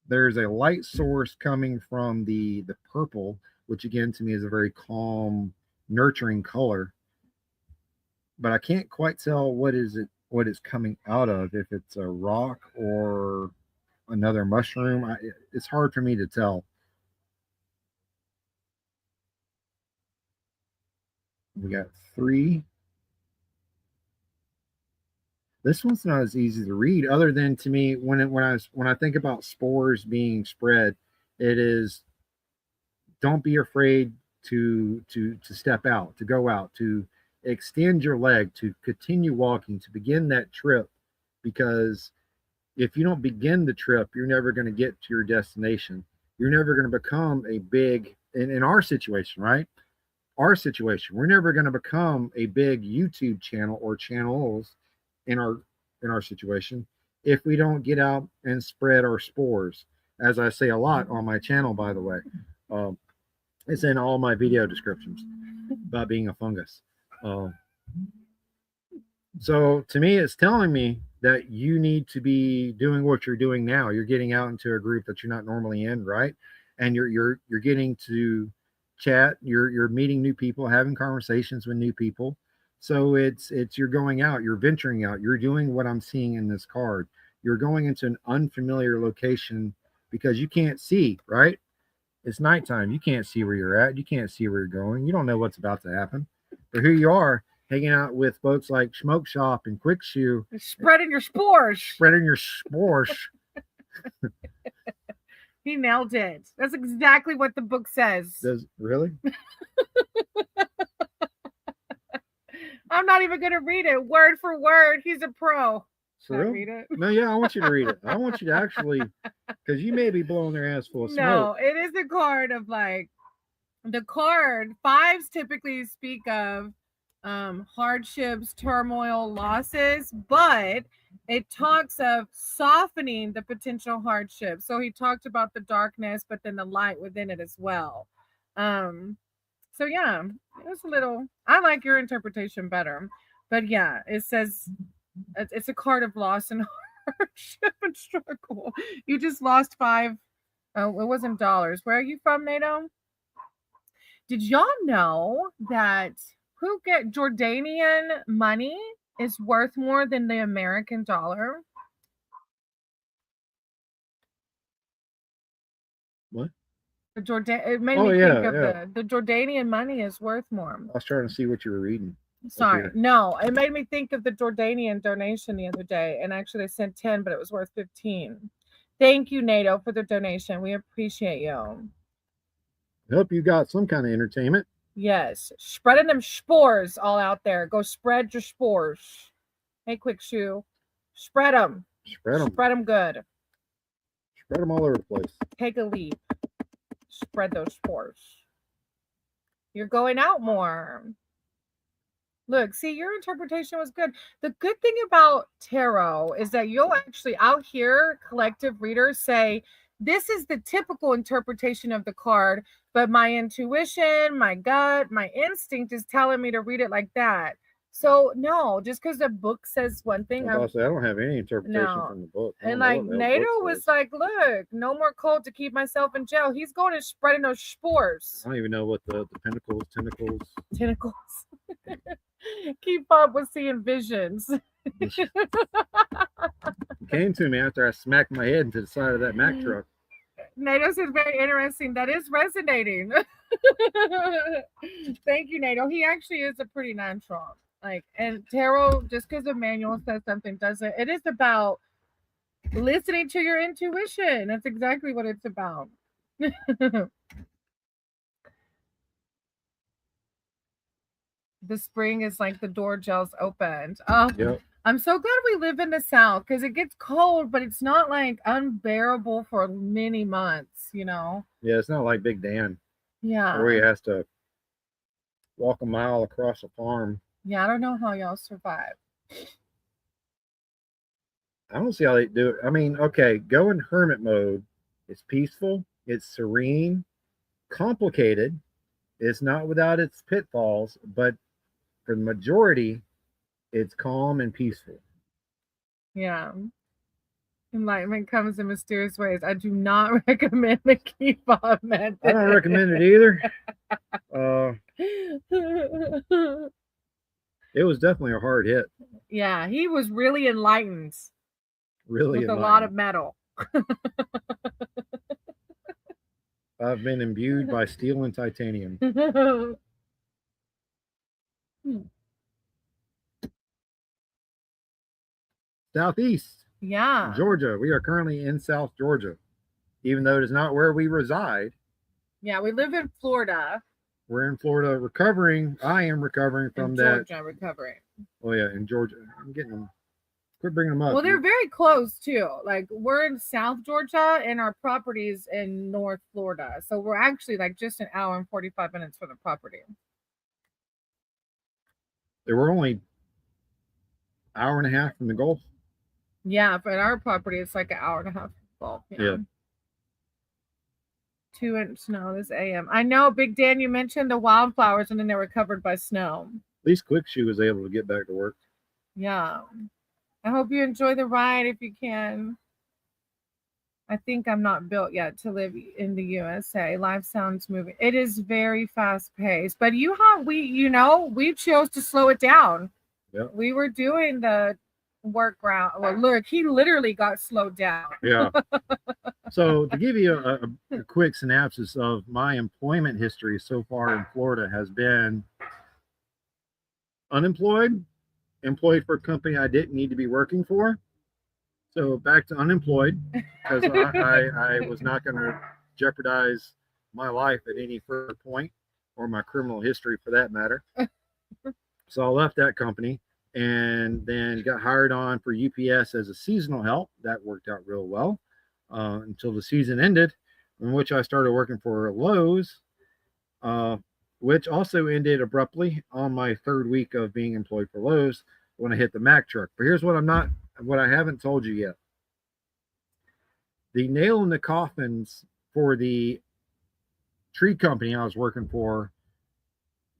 there's a light source coming from the purple, which again to me is a very calm, nurturing color. But I can't quite tell what is coming out of, if it's a rock or another mushroom. It's hard for me to tell. We got 3. This one's not as easy to read, other than to me when I think about spores being spread, it is don't be afraid to step out, to go out, to extend your leg, to continue walking, to begin that trip, because if you don't begin the trip, you're never going to get to your destination. You're never going to become a big, in our situation, right? Our situation, we're never going to become a big YouTube channel or channels in our situation if we don't get out and spread our spores. As I say a lot on my channel, by the way, it's in all my video descriptions about being a fungus. So to me, it's telling me that you need to be doing what you're doing now. You're getting out into a group that you're not normally in, right? And you're getting to chat. You're meeting new people, having conversations with new people. So it's you're going out, you're venturing out, you're doing what I'm seeing in this card. You're going into an unfamiliar location because you can't see, right? It's nighttime. You can't see where you're at. You can't see where you're going. You don't know what's about to happen. But here you are, hanging out with folks like Smoke Shop and Quick Shoe. Spreading your spores. Spreading your spores. He nailed it. That's exactly what the book says. Does really? I'm not even going to read it word for word. He's a pro. Should I read it? No, yeah, I want you to read it. I want you to actually, because you may be blowing their ass full of smoke. No, it is a card of like, the card, 5s typically speak of hardships, turmoil, losses, but it talks of softening the potential hardship. So he talked about the darkness, but then the light within it as well. So yeah, it was a little, I like your interpretation better, but yeah, it says it's a card of loss and hardship and struggle. You just lost 5. Oh, it wasn't dollars. Where are you from, NATO? Did y'all know that Jordanian money is worth more than the American dollar? What? It made me think of the Jordanian money is worth more. I was trying to see what you were reading. Sorry. No, it made me think of the Jordanian donation the other day. And actually they sent 10, but it was worth 15. Thank you, NATO, for the donation. We appreciate you. I hope you got some kind of entertainment. Yes. Spreading them spores all out there. Go spread your spores. Hey, Quick Shoe. Spread them. Spread them. Spread them good. Spread them all over the place. Take a leap. Spread those spores. You're going out more. Look, see, your interpretation was good. The good thing about tarot is that you'll actually out here, collective readers say, this is the typical interpretation of the card, but my intuition, my gut, my instinct is telling me to read it like that. So no, just because the book says one thing. I don't have any interpretation from the book. And like NATO was like, look, no more cold to keep myself in jail. He's going and spreading those spores. I don't even know what the tentacles. KeyFob was seeing visions. It came to me after I smacked my head into the side of that Mack truck. NATO said very interesting. That is resonating. Thank you, NATO. He actually is a pretty natural. Like, and tarot, just because the manual says something doesn't. It is about listening to your intuition. That's exactly what it's about. The spring is like the door gels opened. Oh, Yep. I'm so glad we live in the South because it gets cold, but it's not like unbearable for many months, you know? Yeah, it's not like Big Dan where he Yeah. has to walk a mile across a farm. Yeah, I don't know how y'all survive. I don't see how they do it. I mean, okay, go in hermit mode. It's peaceful, it's serene, complicated. It's not without its pitfalls, but for the majority, it's calm and peaceful. Yeah. Enlightenment comes in mysterious ways. I do not recommend the KeyFob method. I don't recommend it either. It was definitely a hard hit. Yeah, he was really enlightened Really with a enlightening. lot of metal. I've been imbued by steel and titanium. Southeast Yeah. Georgia. We are currently in South Georgia, even though it is not where we reside. Yeah, we live in Florida. We're in Florida recovering. I am recovering from in that. Georgia recovering. Oh, yeah, in Georgia. I'm getting them. Quit bringing them up. Well, they're very close too. Like we're in South Georgia and our property's in North Florida. So we're actually like just an hour and 45 minutes from the property. They were only hour and a half from the Gulf. Yeah, but our property it's like an hour and a half from the Gulf. Yeah. 2-inch snow this AM. I know, Big Dan, you mentioned the wildflowers and then they were covered by snow. At least Quick Shoe was able to get back to work. Yeah. I hope you enjoy the ride if you can. I think I'm not built yet to live in the USA. Life sounds moving. It is very fast paced, but we chose to slow it down. Yeah. We were doing the work round. Well, look, he literally got slowed down. Yeah. So to give you a quick synopsis of my employment history so far in Florida has been unemployed, employed for a company I didn't need to be working for. So back to unemployed because I was not going to jeopardize my life at any further point or my criminal history for that matter. So I left that company and then got hired on for UPS as a seasonal help. That worked out real well until the season ended, in which I started working for Lowe's, which also ended abruptly on my third week of being employed for Lowe's when I hit the Mack truck. But here's what I haven't told you yet. The nail in the coffins for the tree company I was working for,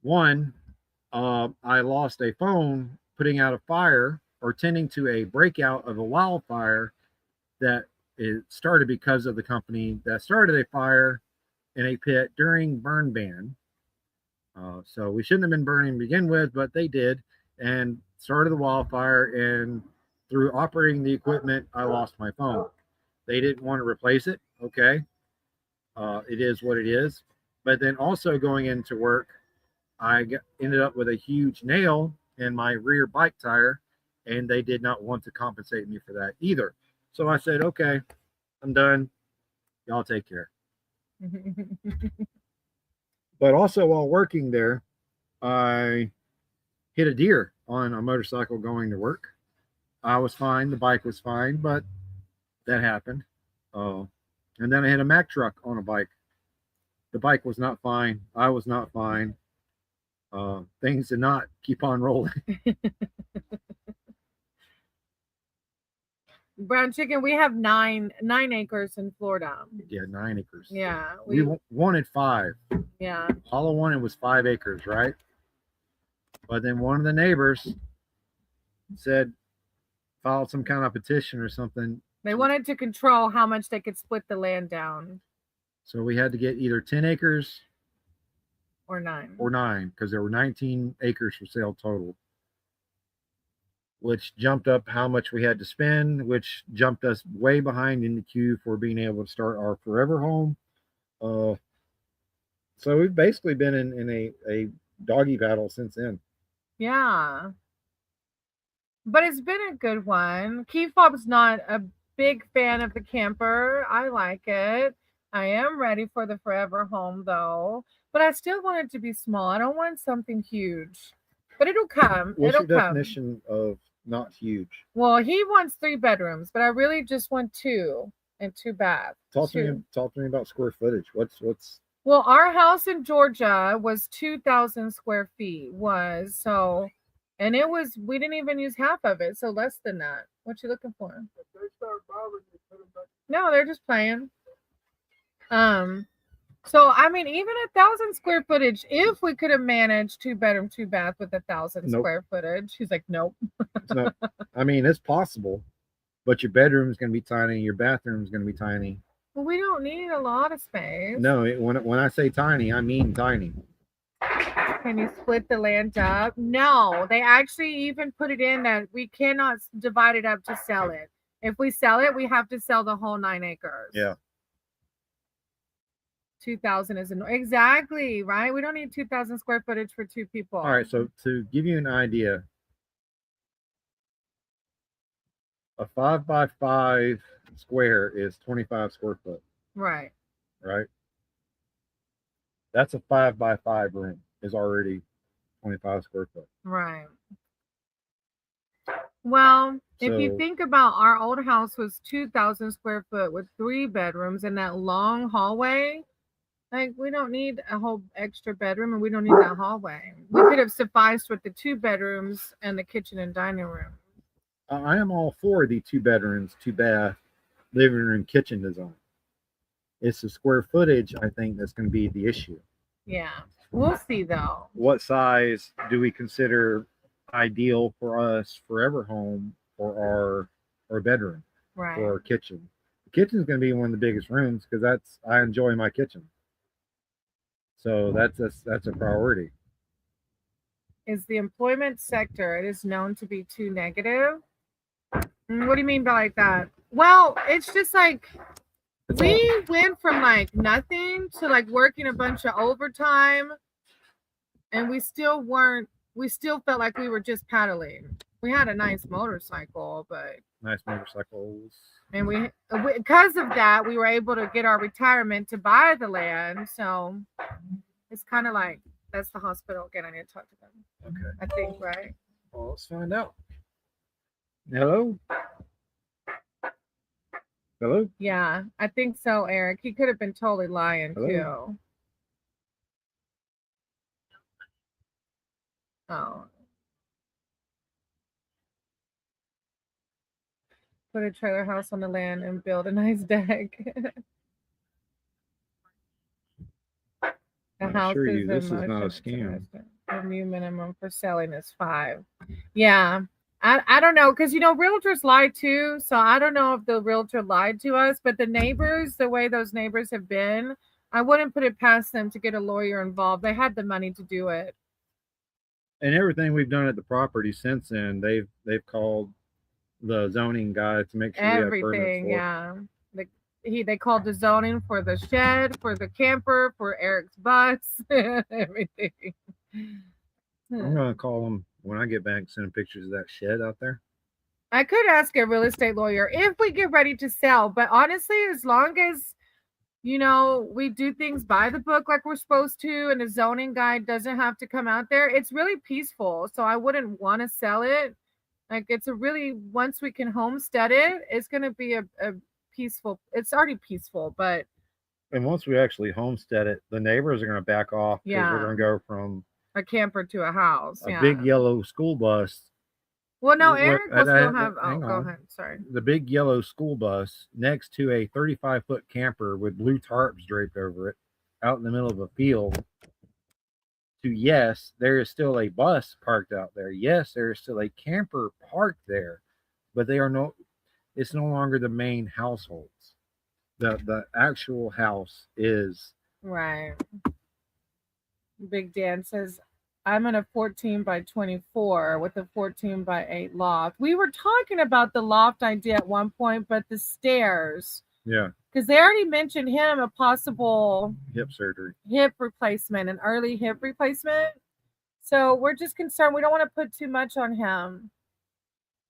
one, I lost a phone putting out a fire or tending to a breakout of a wildfire that it started because of the company that started a fire in a pit during burn ban. So we shouldn't have been burning to begin with, but they did and started the wildfire. And through operating the equipment, I lost my phone. They didn't want to replace it. Okay. It is what it is. But then also going into work, ended up with a huge nail in my rear bike tire, and they did not want to compensate me for that either. So I said, okay, I'm done. Y'all take care. But also while working there, I hit a deer on a motorcycle going to work. I was fine. The bike was fine, but that happened. And then I hit a Mack truck on a bike. The bike was not fine. I was not fine. Things did not keep on rolling. Brown chicken, we have 9 acres in Florida. Yeah, 9 acres. Yeah. We wanted 5. Yeah. All I wanted was 5 acres, right? But then one of the neighbors filed some kind of petition or something. They wanted to control how much they could split the land down. So we had to get either 10 acres or 9. Or 9, because there were 19 acres for sale total, which jumped up how much we had to spend, which jumped us way behind in the queue for being able to start our forever home. So we've basically been in a doggy battle since then. Yeah. But it's been a good one. KeyFob is not big fan of the camper. I like it. I am ready for the forever home though, but I still want it to be small. I don't want something huge. But it'll come. What's It'll your come. definition of not huge? Well, he wants 3 bedrooms, but I really just want 2 and 2 baths. Talk to me about square footage. What's Well, our house in Georgia was 2,000 square feet, and it was, we didn't even use half of it, so less than that. What you looking for? No, they're just playing. So I mean, even 1,000 square footage, if we could have managed 2 bedroom, 2 bath with 1,000 Nope. square footage, he's like, nope. It's not. I mean, it's possible, but your bedroom is going to be tiny. Your bathroom is going to be tiny. Well, we don't need a lot of space. No, when I say tiny, I mean tiny. Can you split the land up? No, they actually even put it in that we cannot divide it up to sell it. If we sell it, we have to sell the whole 9 acres. Yeah. 2,000 is exactly right. We don't need 2,000 square footage for 2 people. All right. So to give you an idea, a 5x5 square is 25 square foot. Right. Right. That's a 5x5 room is already 25 square foot. Right. Well, if you think about, our old house was 2,000 square foot with 3 bedrooms and that long hallway. Like, we don't need a whole extra bedroom, and we don't need that hallway. We could have sufficed with the 2 bedrooms and the kitchen and dining room. I am all for the 2 bedrooms, 2 bath, living room, kitchen design. It's the square footage, I think, that's going to be the issue. Yeah, we'll see though. What size do we consider ideal for us forever home for our bedroom, right, for our kitchen? The kitchen is going to be one of the biggest rooms because I enjoy my kitchen. So that's a priority. Is the employment sector, it is known to be too negative. What do you mean by like that? Well, it's just like we went from like nothing to like working a bunch of overtime, and we still felt like we were just paddling. We had a nice motorcycle, but nice motorcycles. And we because of that, we were able to get our retirement to buy the land. So it's kind of like, that's the hospital again. I need to talk to them. Okay. I think, right? Well, let's find out. Hello? Hello? Yeah, I think so, Eric. He could have been totally lying too. Oh. Put a trailer house on the land and build a nice deck. The house is this is not a scam. The new minimum for selling is 5. Yeah. I don't know, because realtors lie too. So I don't know if the realtor lied to us, but the neighbors, the way those neighbors have been, I wouldn't put it past them to get a lawyer involved. They had the money to do it. And everything we've done at the property since then, they've called the zoning guy to make sure everything. We have permits for. Yeah. They called the zoning for the shed, for the camper, for Eric's bus, everything. I'm gonna call them when I get back, send pictures of that shed out there. I could ask a real estate lawyer if we get ready to sell, but honestly, as long as we do things by the book like we're supposed to, and the zoning guy doesn't have to come out there, it's really peaceful. So I wouldn't want to sell it. Like, it's once we can homestead it, it's going to be a peaceful, it's already peaceful, but. And once we actually homestead it, the neighbors are going to back off because we're going to go from a camper to a house. A big yellow school bus. Well, no, Eric will still have, go ahead, sorry. The big yellow school bus next to a 35-foot camper with blue tarps draped over it out in the middle of a field. Yes, there is still a bus parked out there. Yes, there is still a camper parked there, but it's no longer the main households. The actual house is. Right. Big Dan says, I'm in a 14 by 24 with a 14 by 8 loft. We were talking about the loft idea at one point, but the stairs. Yeah. Because they already mentioned him a possible hip surgery, hip replacement, an early hip replacement. So we're just concerned. We don't want to put too much on him.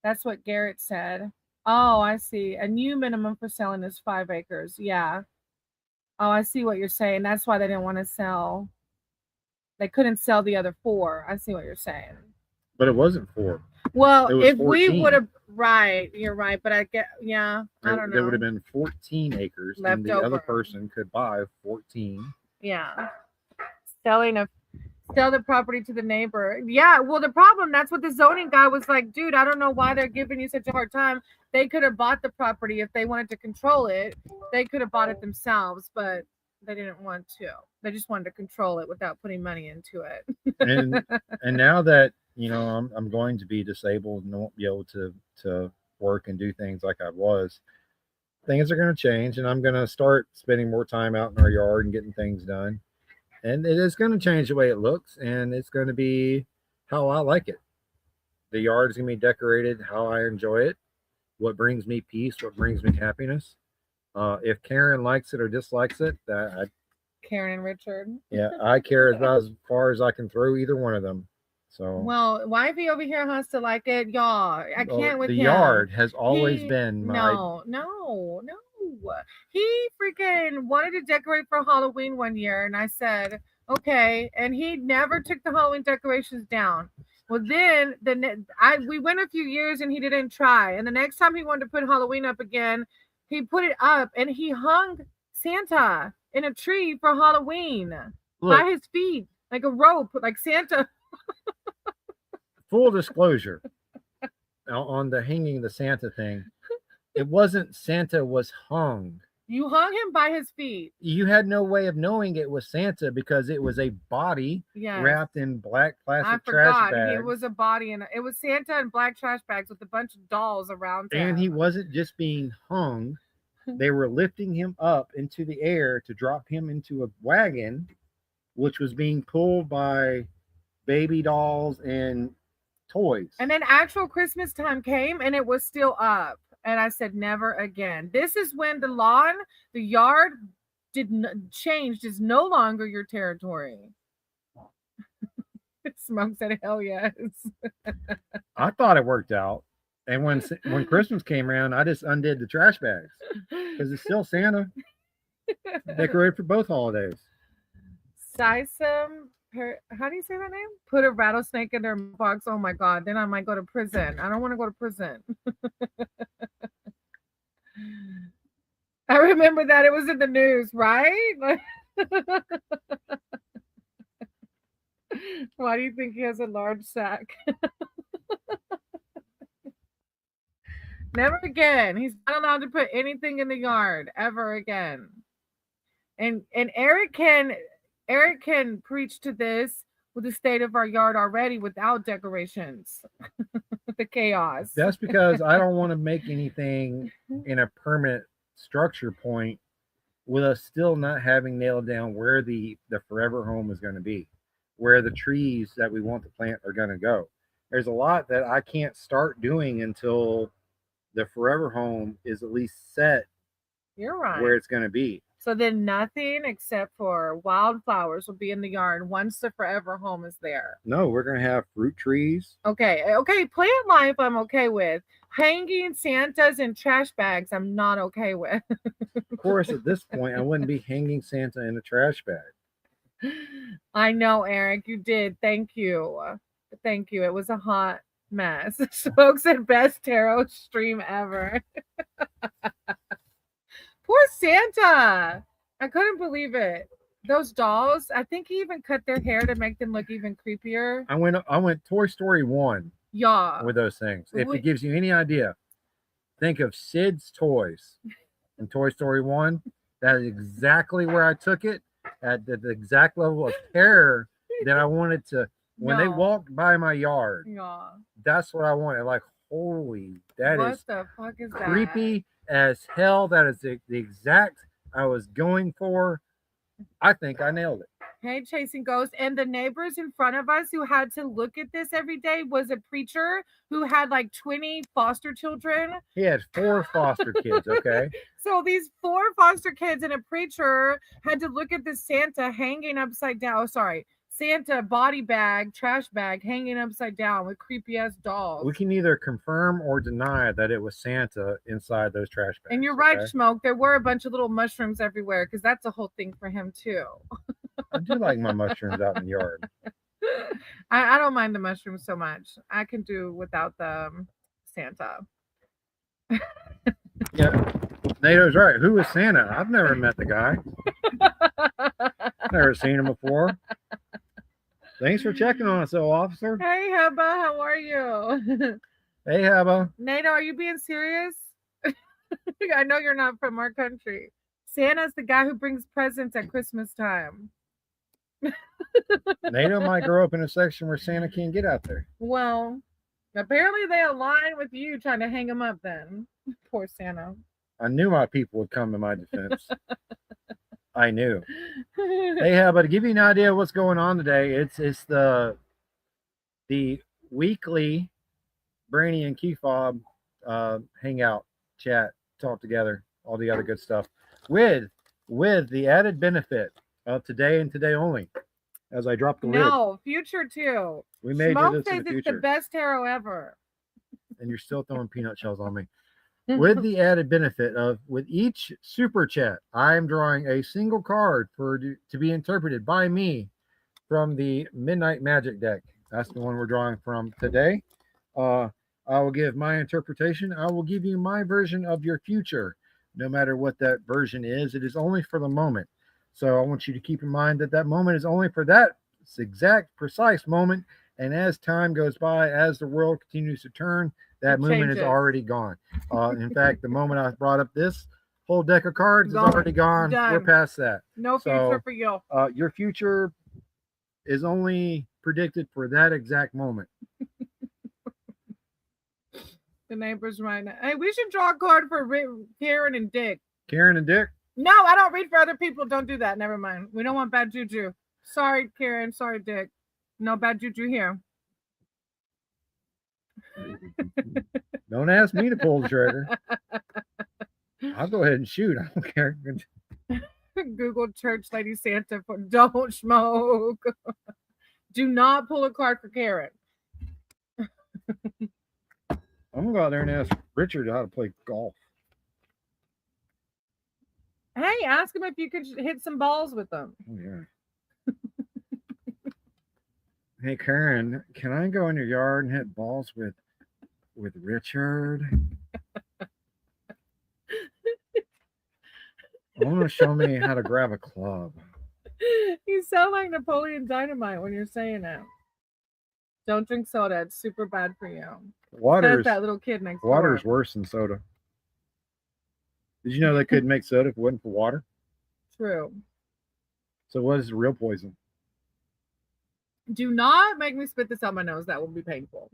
That's what Garrett said. Oh, I see. A new minimum for selling is 5 acres. Yeah. Oh, I see what you're saying. That's why they didn't want to sell. They couldn't sell the other 4. I see what you're saying. But it wasn't 4. Well, It was if we 14. would have, right, you're right. But I get, yeah, I don't There would have know. been 14 acres, Left and the other over. person could buy 14. Yeah. Selling a Sell the property to the neighbor. Yeah, well, the problem, that's what the zoning guy was like, dude, I don't know why they're giving you such a hard time. They could have bought the property if they wanted to control it. They could have bought it themselves, but they didn't want to. They just wanted to control it without putting money into it. And now that I'm going to be disabled and won't be able to work and do things like I was, things are going to change, and I'm going to start spending more time out in our yard and getting things done. And it is going to change the way it looks, and it's going to be how I like it. The yard is going to be decorated how I enjoy it, what brings me peace, what brings me happiness. If Karen likes it or dislikes it, Karen and Richard. yeah, I care about as far as I can throw either one of them. So, well, wifey over here has to like it, y'all. I can't with the him. yard has always been my. No. He freaking wanted to decorate for Halloween one year, and I said, okay. And he never took the Halloween decorations down. Well, then we went a few years and he didn't try. And the next time he wanted to put Halloween up again, he put it up and he hung Santa in a tree for Halloween by his feet, like a rope, like Santa. Full disclosure, on the hanging the Santa thing, it wasn't Santa was hung. You hung him by his feet. You had no way of knowing it was Santa because it was a body wrapped in black plastic trash bags. It was a body, and it was Santa in black trash bags with a bunch of dolls around him. And he wasn't just being hung. They were lifting him up into the air to drop him into a wagon, which was being pulled by baby dolls and toys. And then actual Christmas time came and it was still up. And I said, never again. This is when the lawn, the yard changed, is no longer your territory. Smoke said, hell yes. I thought it worked out. And when Christmas came around, I just undid the trash bags because it's still Santa. Decorated for both holidays. Sisum, how do you say that name? Put a rattlesnake in their box. Oh my God. Then I might go to prison. I don't want to go to prison. I remember that it was in the news, right? Why do you think he has a large sack? Never again. He's not allowed to put anything in the yard ever again. And Eric can preach to this with the state of our yard already without decorations. The chaos. That's because I don't want to make anything in a permanent structure point with us still not having nailed down where the forever home is going to be, where the trees that we want to plant are going to go. There's a lot that I can't start doing until the forever home is at least set. You're right. Where it's going to be. So then nothing except for wildflowers will be in the yard once the forever home is there. No, we're going to have fruit trees. Okay. Plant life I'm okay with. Hanging Santas in trash bags I'm not okay with. Of course, at this point, I wouldn't be hanging Santa in a trash bag. I know, Eric, you did. Thank you. It was a hot mess. Smokes at best tarot stream ever. Poor Santa. I couldn't believe it. Those dolls, I think he even cut their hair to make them look even creepier. I went Toy Story 1. Yeah. With those things. If it gives you any idea, think of Sid's toys in Toy Story 1. That is exactly where I took it, at the exact level of terror that I wanted to. When they walked by my yard, that's what I wanted. Like, holy, what the fuck is creepy as hell. That is the exact I was going for. I think I nailed it. Hey, Chasing Ghosts. And the neighbors in front of us who had to look at this every day was a preacher who had like 20 foster children. He had 4 foster kids, okay? So these 4 foster kids and a preacher had to look at this Santa hanging upside down. Oh, sorry. Santa body bag, trash bag hanging upside down with creepy ass dolls. We can either confirm or deny that it was Santa inside those trash bags. And you're right, okay? Smoke. There were a bunch of little mushrooms everywhere because that's a whole thing for him too. I do like my mushrooms out in the yard. I don't mind the mushrooms so much. I can do without the Santa. Yeah, NATO's right. Who is Santa? I've never met the guy. Never seen him before. Thanks for checking on us, though, officer. Hey, Heba, how are you? Hey, Heba. NATO, are you being serious? I know you're not from our country. Santa's the guy who brings presents at Christmas time. NATO might grow up in a section where Santa can't get out there. Well, apparently they align with you trying to hang him up then. Poor Santa. I knew my people would come to my defense. I knew. Hey, Heba, to give you an idea of what's going on today, it's the weekly Brainy and KeyFob hangout, chat, talk together, all the other good stuff, with the added benefit of today and today only. As I drop the lid. No, future too. We made Smoke it says into the it's the future. best tarot ever. And you're still throwing peanut shells on me. With the added benefit of, with each super chat, I am drawing a single card to be interpreted by me from the Midnight Magic deck. That's the one we're drawing from today. I will give my interpretation. I will give you my version of your future. No matter what that version is, it is only for the moment. So I want you to keep in mind that that moment is only for that exact, precise moment. And as time goes by, as the world continues to turn, that moment is already gone. In fact, the moment I brought up this whole deck of cards is already gone. Done. We're past that. No future for you. Your future is only predicted for that exact moment. The neighbors right now. Hey, we should draw a card for Karen and Dick. Karen and Dick? No, I don't read for other people. Don't do that. Never mind. We don't want bad juju. Sorry, Karen. Sorry, Dick. No bad juju here. Don't ask me to pull the trigger. I'll go ahead and shoot. I don't care. Google Church Lady Santa for don't smoke. Do not pull a card for Karen. I'm gonna go out there and ask Richard how to play golf. Hey, ask him if you could hit some balls with them. Oh yeah. Hey Karen, can I go in your yard and hit balls with Richard? I want to show me how to grab a club. You sound like Napoleon Dynamite when you're saying that. Don't drink soda. It's super bad for you. Water's that little kid next water's door. worse than soda. Did you know they couldn't make soda if it wasn't for water? True. So what is the real poison? Do not make me spit this out my nose. That will be painful.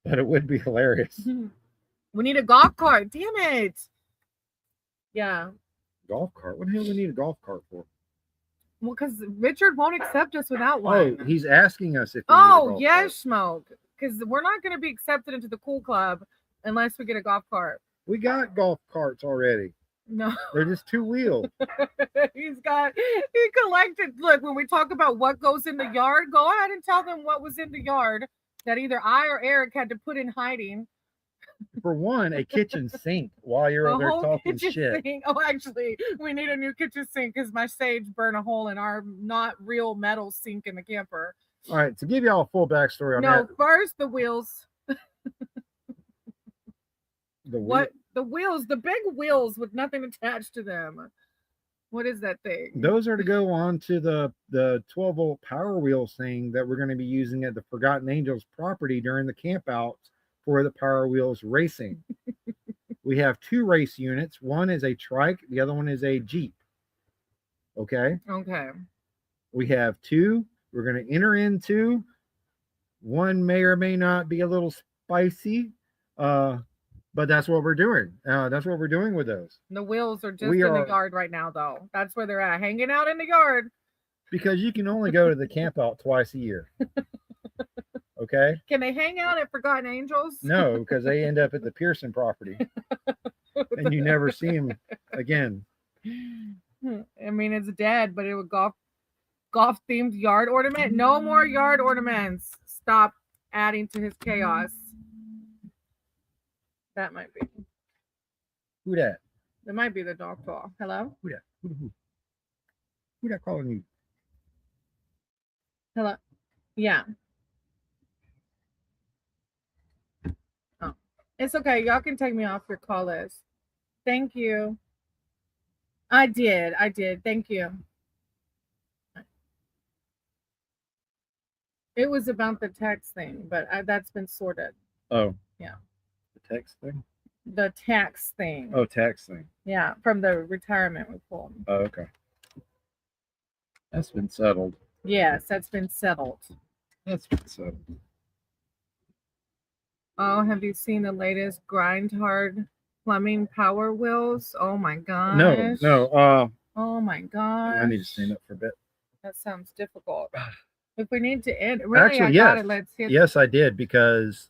But it would be hilarious. We need a golf cart. Damn it. Yeah. Golf cart? What the hell do we need a golf cart for? Well, because Richard won't accept us without one. Oh, he's asking us if we Oh, need a golf yes, cart. Smoke. Because we're not going to be accepted into the cool club unless we get a golf cart. We got golf carts already. No. They're just two wheels. He collected. Look, when we talk about what goes in the yard, go ahead and tell them what was in the yard that either I or Eric had to put in hiding. For one, a kitchen sink while you're over there talking shit. Sink. Oh, actually, we need a new kitchen sink because my sage burned a hole in our not real metal sink in the camper. All right, to give y'all a full backstory on that. No, first the wheels. The wheels, the big wheels with nothing attached to them. What is that thing? Those are to go on to the 12-volt power wheels thing that we're going to be using at the Forgotten Angels property during the camp out for the Power Wheels racing. We have two race units. One is a trike, the other one is a Jeep. Okay. We have two. We're going to enter into. One may or may not be a little spicy, but that's what we're doing. That's what we're doing with those. The wheels are just in the yard right now, though. That's where they're at, hanging out in the yard. Because you can only go to the camp out twice a year. Okay? Can they hang out at Forgotten Angels? No, because they end up at the Pearson property. And you never see them again. I mean, it's dead, but it would golf golf themed yard ornament. No more yard ornaments. Stop adding to his chaos. That might be. Who that? That might be the dog call. Hello? Who that? Who that calling you? Hello? Yeah. Oh. It's okay. Y'all can take me off your call list. Thank you. I did. Thank you. It was about the tax thing, but that's been sorted. Oh. Yeah. The text thing? The tax thing. Oh, tax thing. Yeah, from the retirement reform. Oh, okay. That's been settled. Yes, that's been settled. That's been settled. Oh, have you seen the latest grind hard plumbing power wheels? Oh my gosh. No. Oh my gosh. I need to stand up for a bit. That sounds difficult. If we need to end, really, actually, I got it. Let's hit. Yes, I did because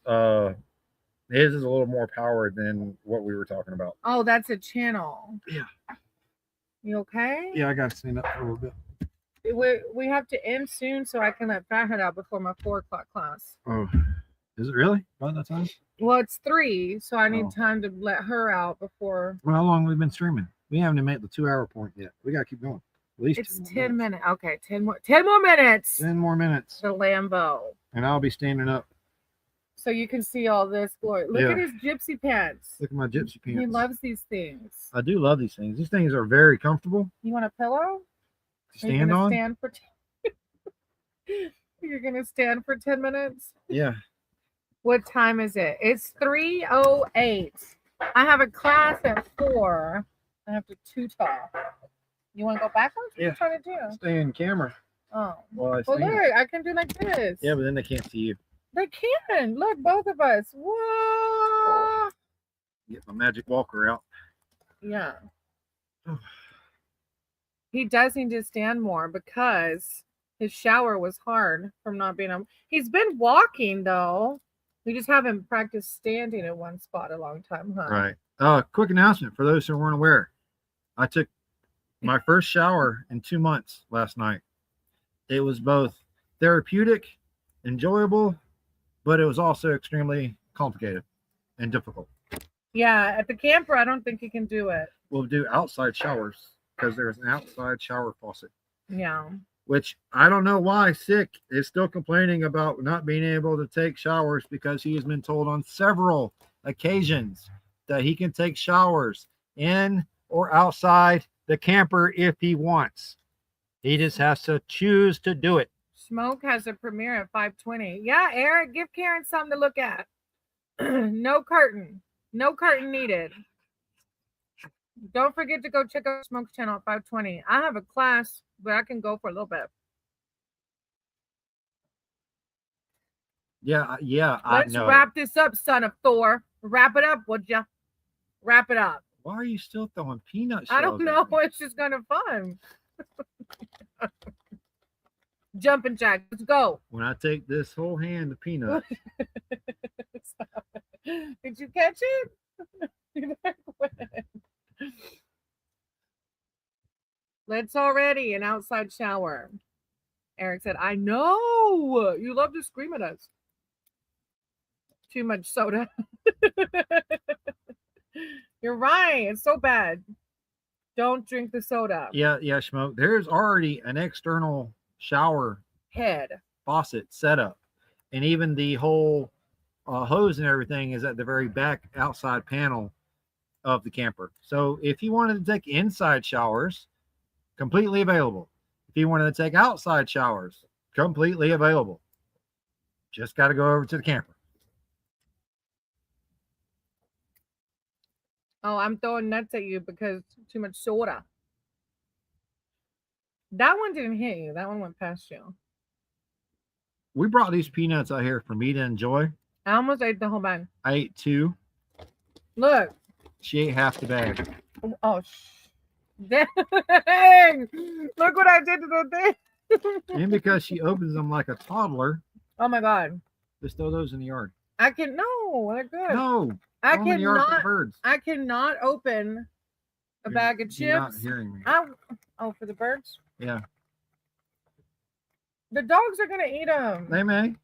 his is a little more power than what we were talking about. Oh, that's a channel. Yeah. You okay? Yeah, I got to stand up for a little bit. We have to end soon so I can let Fathead out before my 4 o'clock class. Oh, is it really about that time? Well, it's 3, so I need time to let her out before. Well, how long have we been streaming? We haven't even made the 2-hour point yet. We got to keep going. At least it's 10 minutes. Okay, 10 more minutes. 10 more minutes. The Lambo. And I'll be standing up. So you can see all this glory. Look at his gypsy pants. Look at my gypsy pants. He loves these things. I do love these things. These things are very comfortable. You want a pillow? Stand on? Stand for You're going to stand for 10 minutes? Yeah. What time is it? It's 3:08. I have a class at 4. I have to tutor. You want to go backwards? What are you trying to do? Stay in camera. Oh. Well, look, I can do like this. Yeah, but then they can't see you. They can. Look, both of us. Whoa. Get my magic walker out. Yeah. He does need to stand more because his shower was hard from not being on. He's been walking though. We just haven't practiced standing in one spot a long time, huh? Right. Quick announcement for those who weren't aware. I took my first shower in 2 months last night. It was both therapeutic, enjoyable, but it was also extremely complicated and difficult. Yeah, at the camper, I don't think you can do it. We'll do outside showers because there's an outside shower faucet. Yeah. Which I don't know why Sick is still complaining about not being able to take showers because he has been told on several occasions that he can take showers in or outside the camper if he wants. He just has to choose to do it. Smoke has a premiere at 5:20. Yeah, Eric, give Karen something to look at. No curtain needed. Don't forget to go check out Smoke's channel at 5:20. I have a class, but I can go for a little bit. Yeah, Let's wrap this up, son of Thor. Wrap it up, would ya? Wrap it up. Why are you still throwing peanut shells? I don't know. It's just kind of fun. Jumping jack. Let's go. When I take this whole hand of peanuts. Did you catch it? Let's already an outside shower. Eric said, I know. You love to scream at us. Too much soda. You're right. It's so bad. Don't drink the soda. Yeah, Smoke. There's already an external shower head faucet set up. And even the whole hose and everything is at the very back outside panel of the camper. So if you wanted to take inside showers, completely available. If you wanted to take outside showers, completely available. Just got to go over to the camper. Oh, I'm throwing nuts at you because too much soda. That one didn't hit you. That one went past you. We brought these peanuts out here for me to enjoy. I almost ate the whole bag. I ate 2. Look. She ate half the bag. Oh, dang. Look what I did to the thing. And because she opens them like a toddler. Oh, my God. Just throw those in the yard. No, they're good. No. I cannot open a bag of chips. You're not hearing me. Oh, for the birds? Yeah. The dogs are gonna eat them. They may.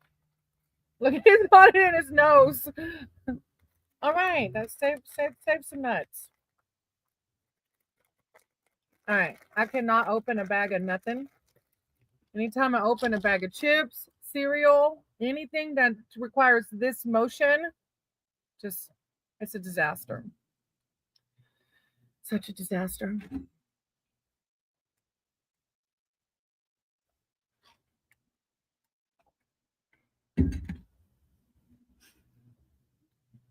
Look, he's got it in his nose. All right, let's save some nuts. All right, I cannot open a bag of nothing. Anytime I open a bag of chips, cereal, anything that requires this motion, just it's a disaster. Such a disaster.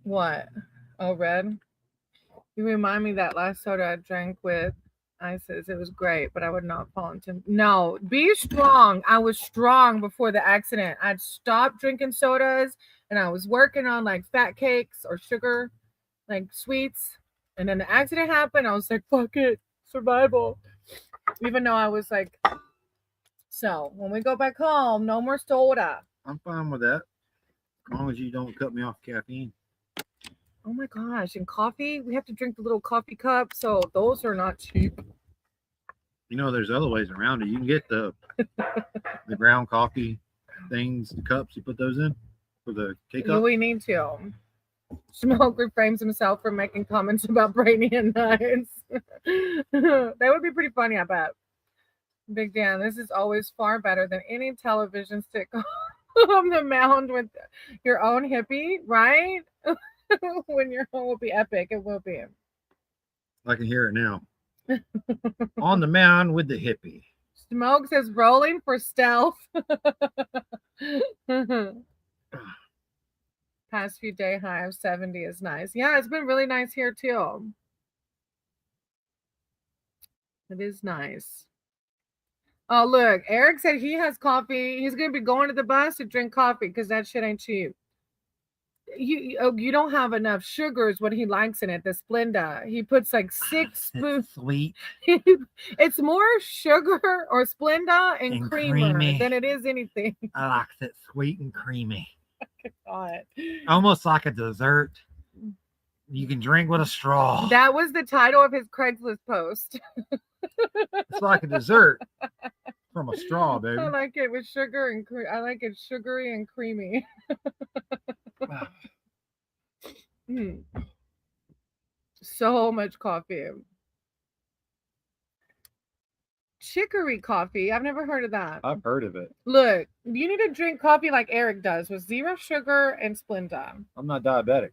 What? Oh, red? You remind me that last soda I drank with ISIS. It was great, but I would not fall into. No, be strong. I was strong before the accident. I'd stopped drinking sodas and I was working on like fat cakes or sugar, like sweets. And then the accident happened. I was like, fuck it, survival. Even though I was like, so when we go back home, no more soda. I'm fine with that. As long as you don't cut me off caffeine. Oh my gosh. And coffee, we have to drink the little coffee cup. So those are not cheap. You know, there's other ways around it. You can get the ground coffee things, the cups, you put those in for the K-cup. We need to. Smoke refrains himself from making comments about Brainy and Nuts. That would be pretty funny, I bet. Big Dan, this is always far better than any television sitcom on the mound with your own hippie, right? When your home will be epic, it will be. I can hear it now. On the mound with the hippie. Smoke says rolling for stealth. Past few day high of 70 is nice. Yeah, it's been really nice here too. It is nice. Oh, look, Eric said he has coffee. He's going to be going to the bus to drink coffee because that shit ain't cheap. You don't have enough sugar is what he likes in it, the Splenda. He puts like 6 spoons. Sweet. It's more sugar or Splenda and creamer than it is anything. I like it sweet and creamy. God. Almost like a dessert. You can drink with a straw. That was the title of his Craigslist post. It's like a dessert from a straw, baby. I like it with sugar and I like it sugary and creamy. So much coffee. Chicory coffee. I've never heard of that. I've heard of it. Look, you need to drink coffee like Eric does with 0 sugar and Splenda. I'm not diabetic.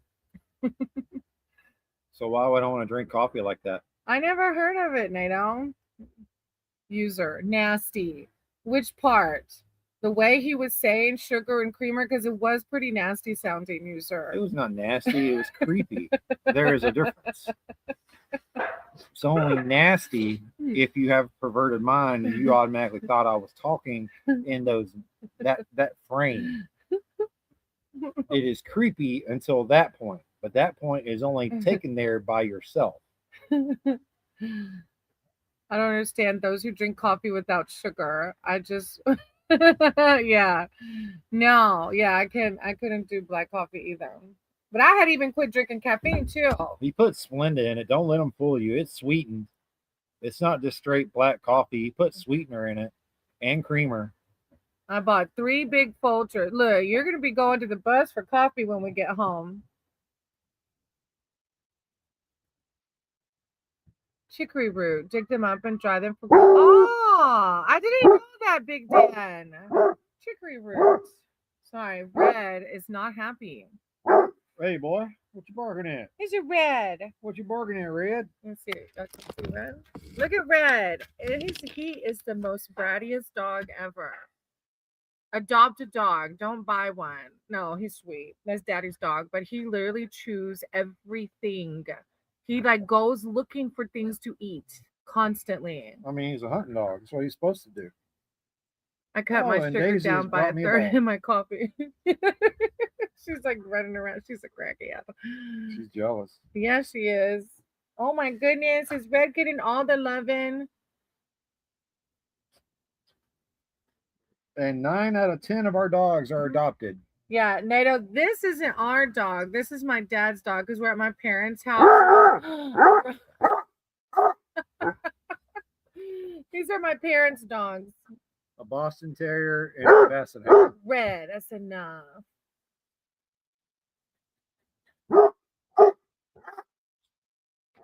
So why would I want to drink coffee like that? I never heard of it, Nato. User. Nasty. Which part? The way he was saying sugar and creamer, because it was pretty nasty sounding, user. It was not nasty. It was creepy. There is a difference. It's only nasty if you have a perverted mind and you automatically thought I was talking in that frame. It is creepy until that point, but that point is only taken there by yourself. I don't understand those who drink coffee without sugar. I just yeah. No, yeah, I couldn't do black coffee either. But I had even quit drinking caffeine too. He put Splenda in it. Don't let him fool you. It's sweetened. It's not just straight black coffee. He put sweetener in it and creamer. I bought 3 big Folgers. Look, you're going to be going to the bus for coffee when we get home. Chicory root. Dig them up and dry them for... Oh, I didn't know that, Big Dan. Chicory root. Sorry, Red is not happy. Hey, boy. What you barking at? Here's your Red. What you barking at, Red? Let's see. See Red. Look at Red. He is the most brattiest dog ever. Adopt a dog. Don't buy one. No, he's sweet. That's Daddy's dog. But he literally chews everything. He like goes looking for things to eat constantly. I mean, he's a hunting dog. That's what he's supposed to do. I cut my sugar down by 1/3 in my coffee. She's like running around. She's a cracky. She's jealous. Yeah, she is. Oh my goodness. Is Red getting all the loving? And 9 out of 10 of our dogs are adopted. Yeah, Nato, this isn't our dog. This is my dad's dog because we're at my parents' house. These are my parents' dogs. A a Boston Terrier, and a Basset Hound. Red, that's enough.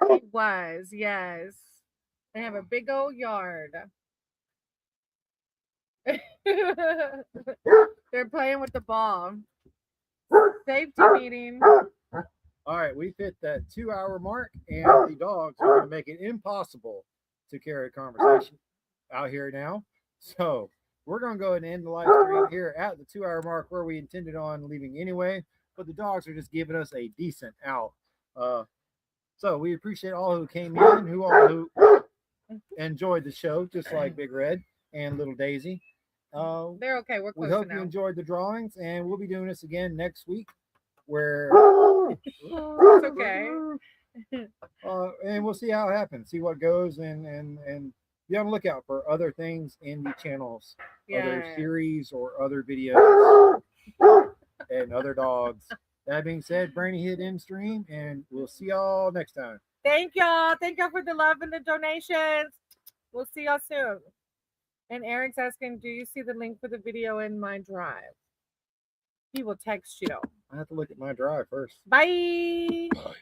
It was, yes. They have a big old yard. They're playing with the ball. Safety meeting. All right, we've hit that 2-hour mark, and the dogs are going to make it impossible to carry a conversation out here now. So we're going to go ahead and end the live stream here at the 2-hour mark where we intended on leaving anyway, but the dogs are just giving us a decent out. So we appreciate all who came in, who enjoyed the show, just like Big Red and Little Daisy. They're okay. We're close we hope now. you enjoyed the drawings, and we'll be doing this again next week. Where it's okay. And we'll see how it happens, see what goes, and be on the lookout for other things in the channels, other series or other videos, and other dogs. That being said, Brainy hit end stream, and we'll see y'all next time. Thank y'all. Thank y'all for the love and the donations. We'll see y'all soon. And Eric's asking, do you see the link for the video in my drive? He will text you. I have to look at my drive first. Bye. Bye.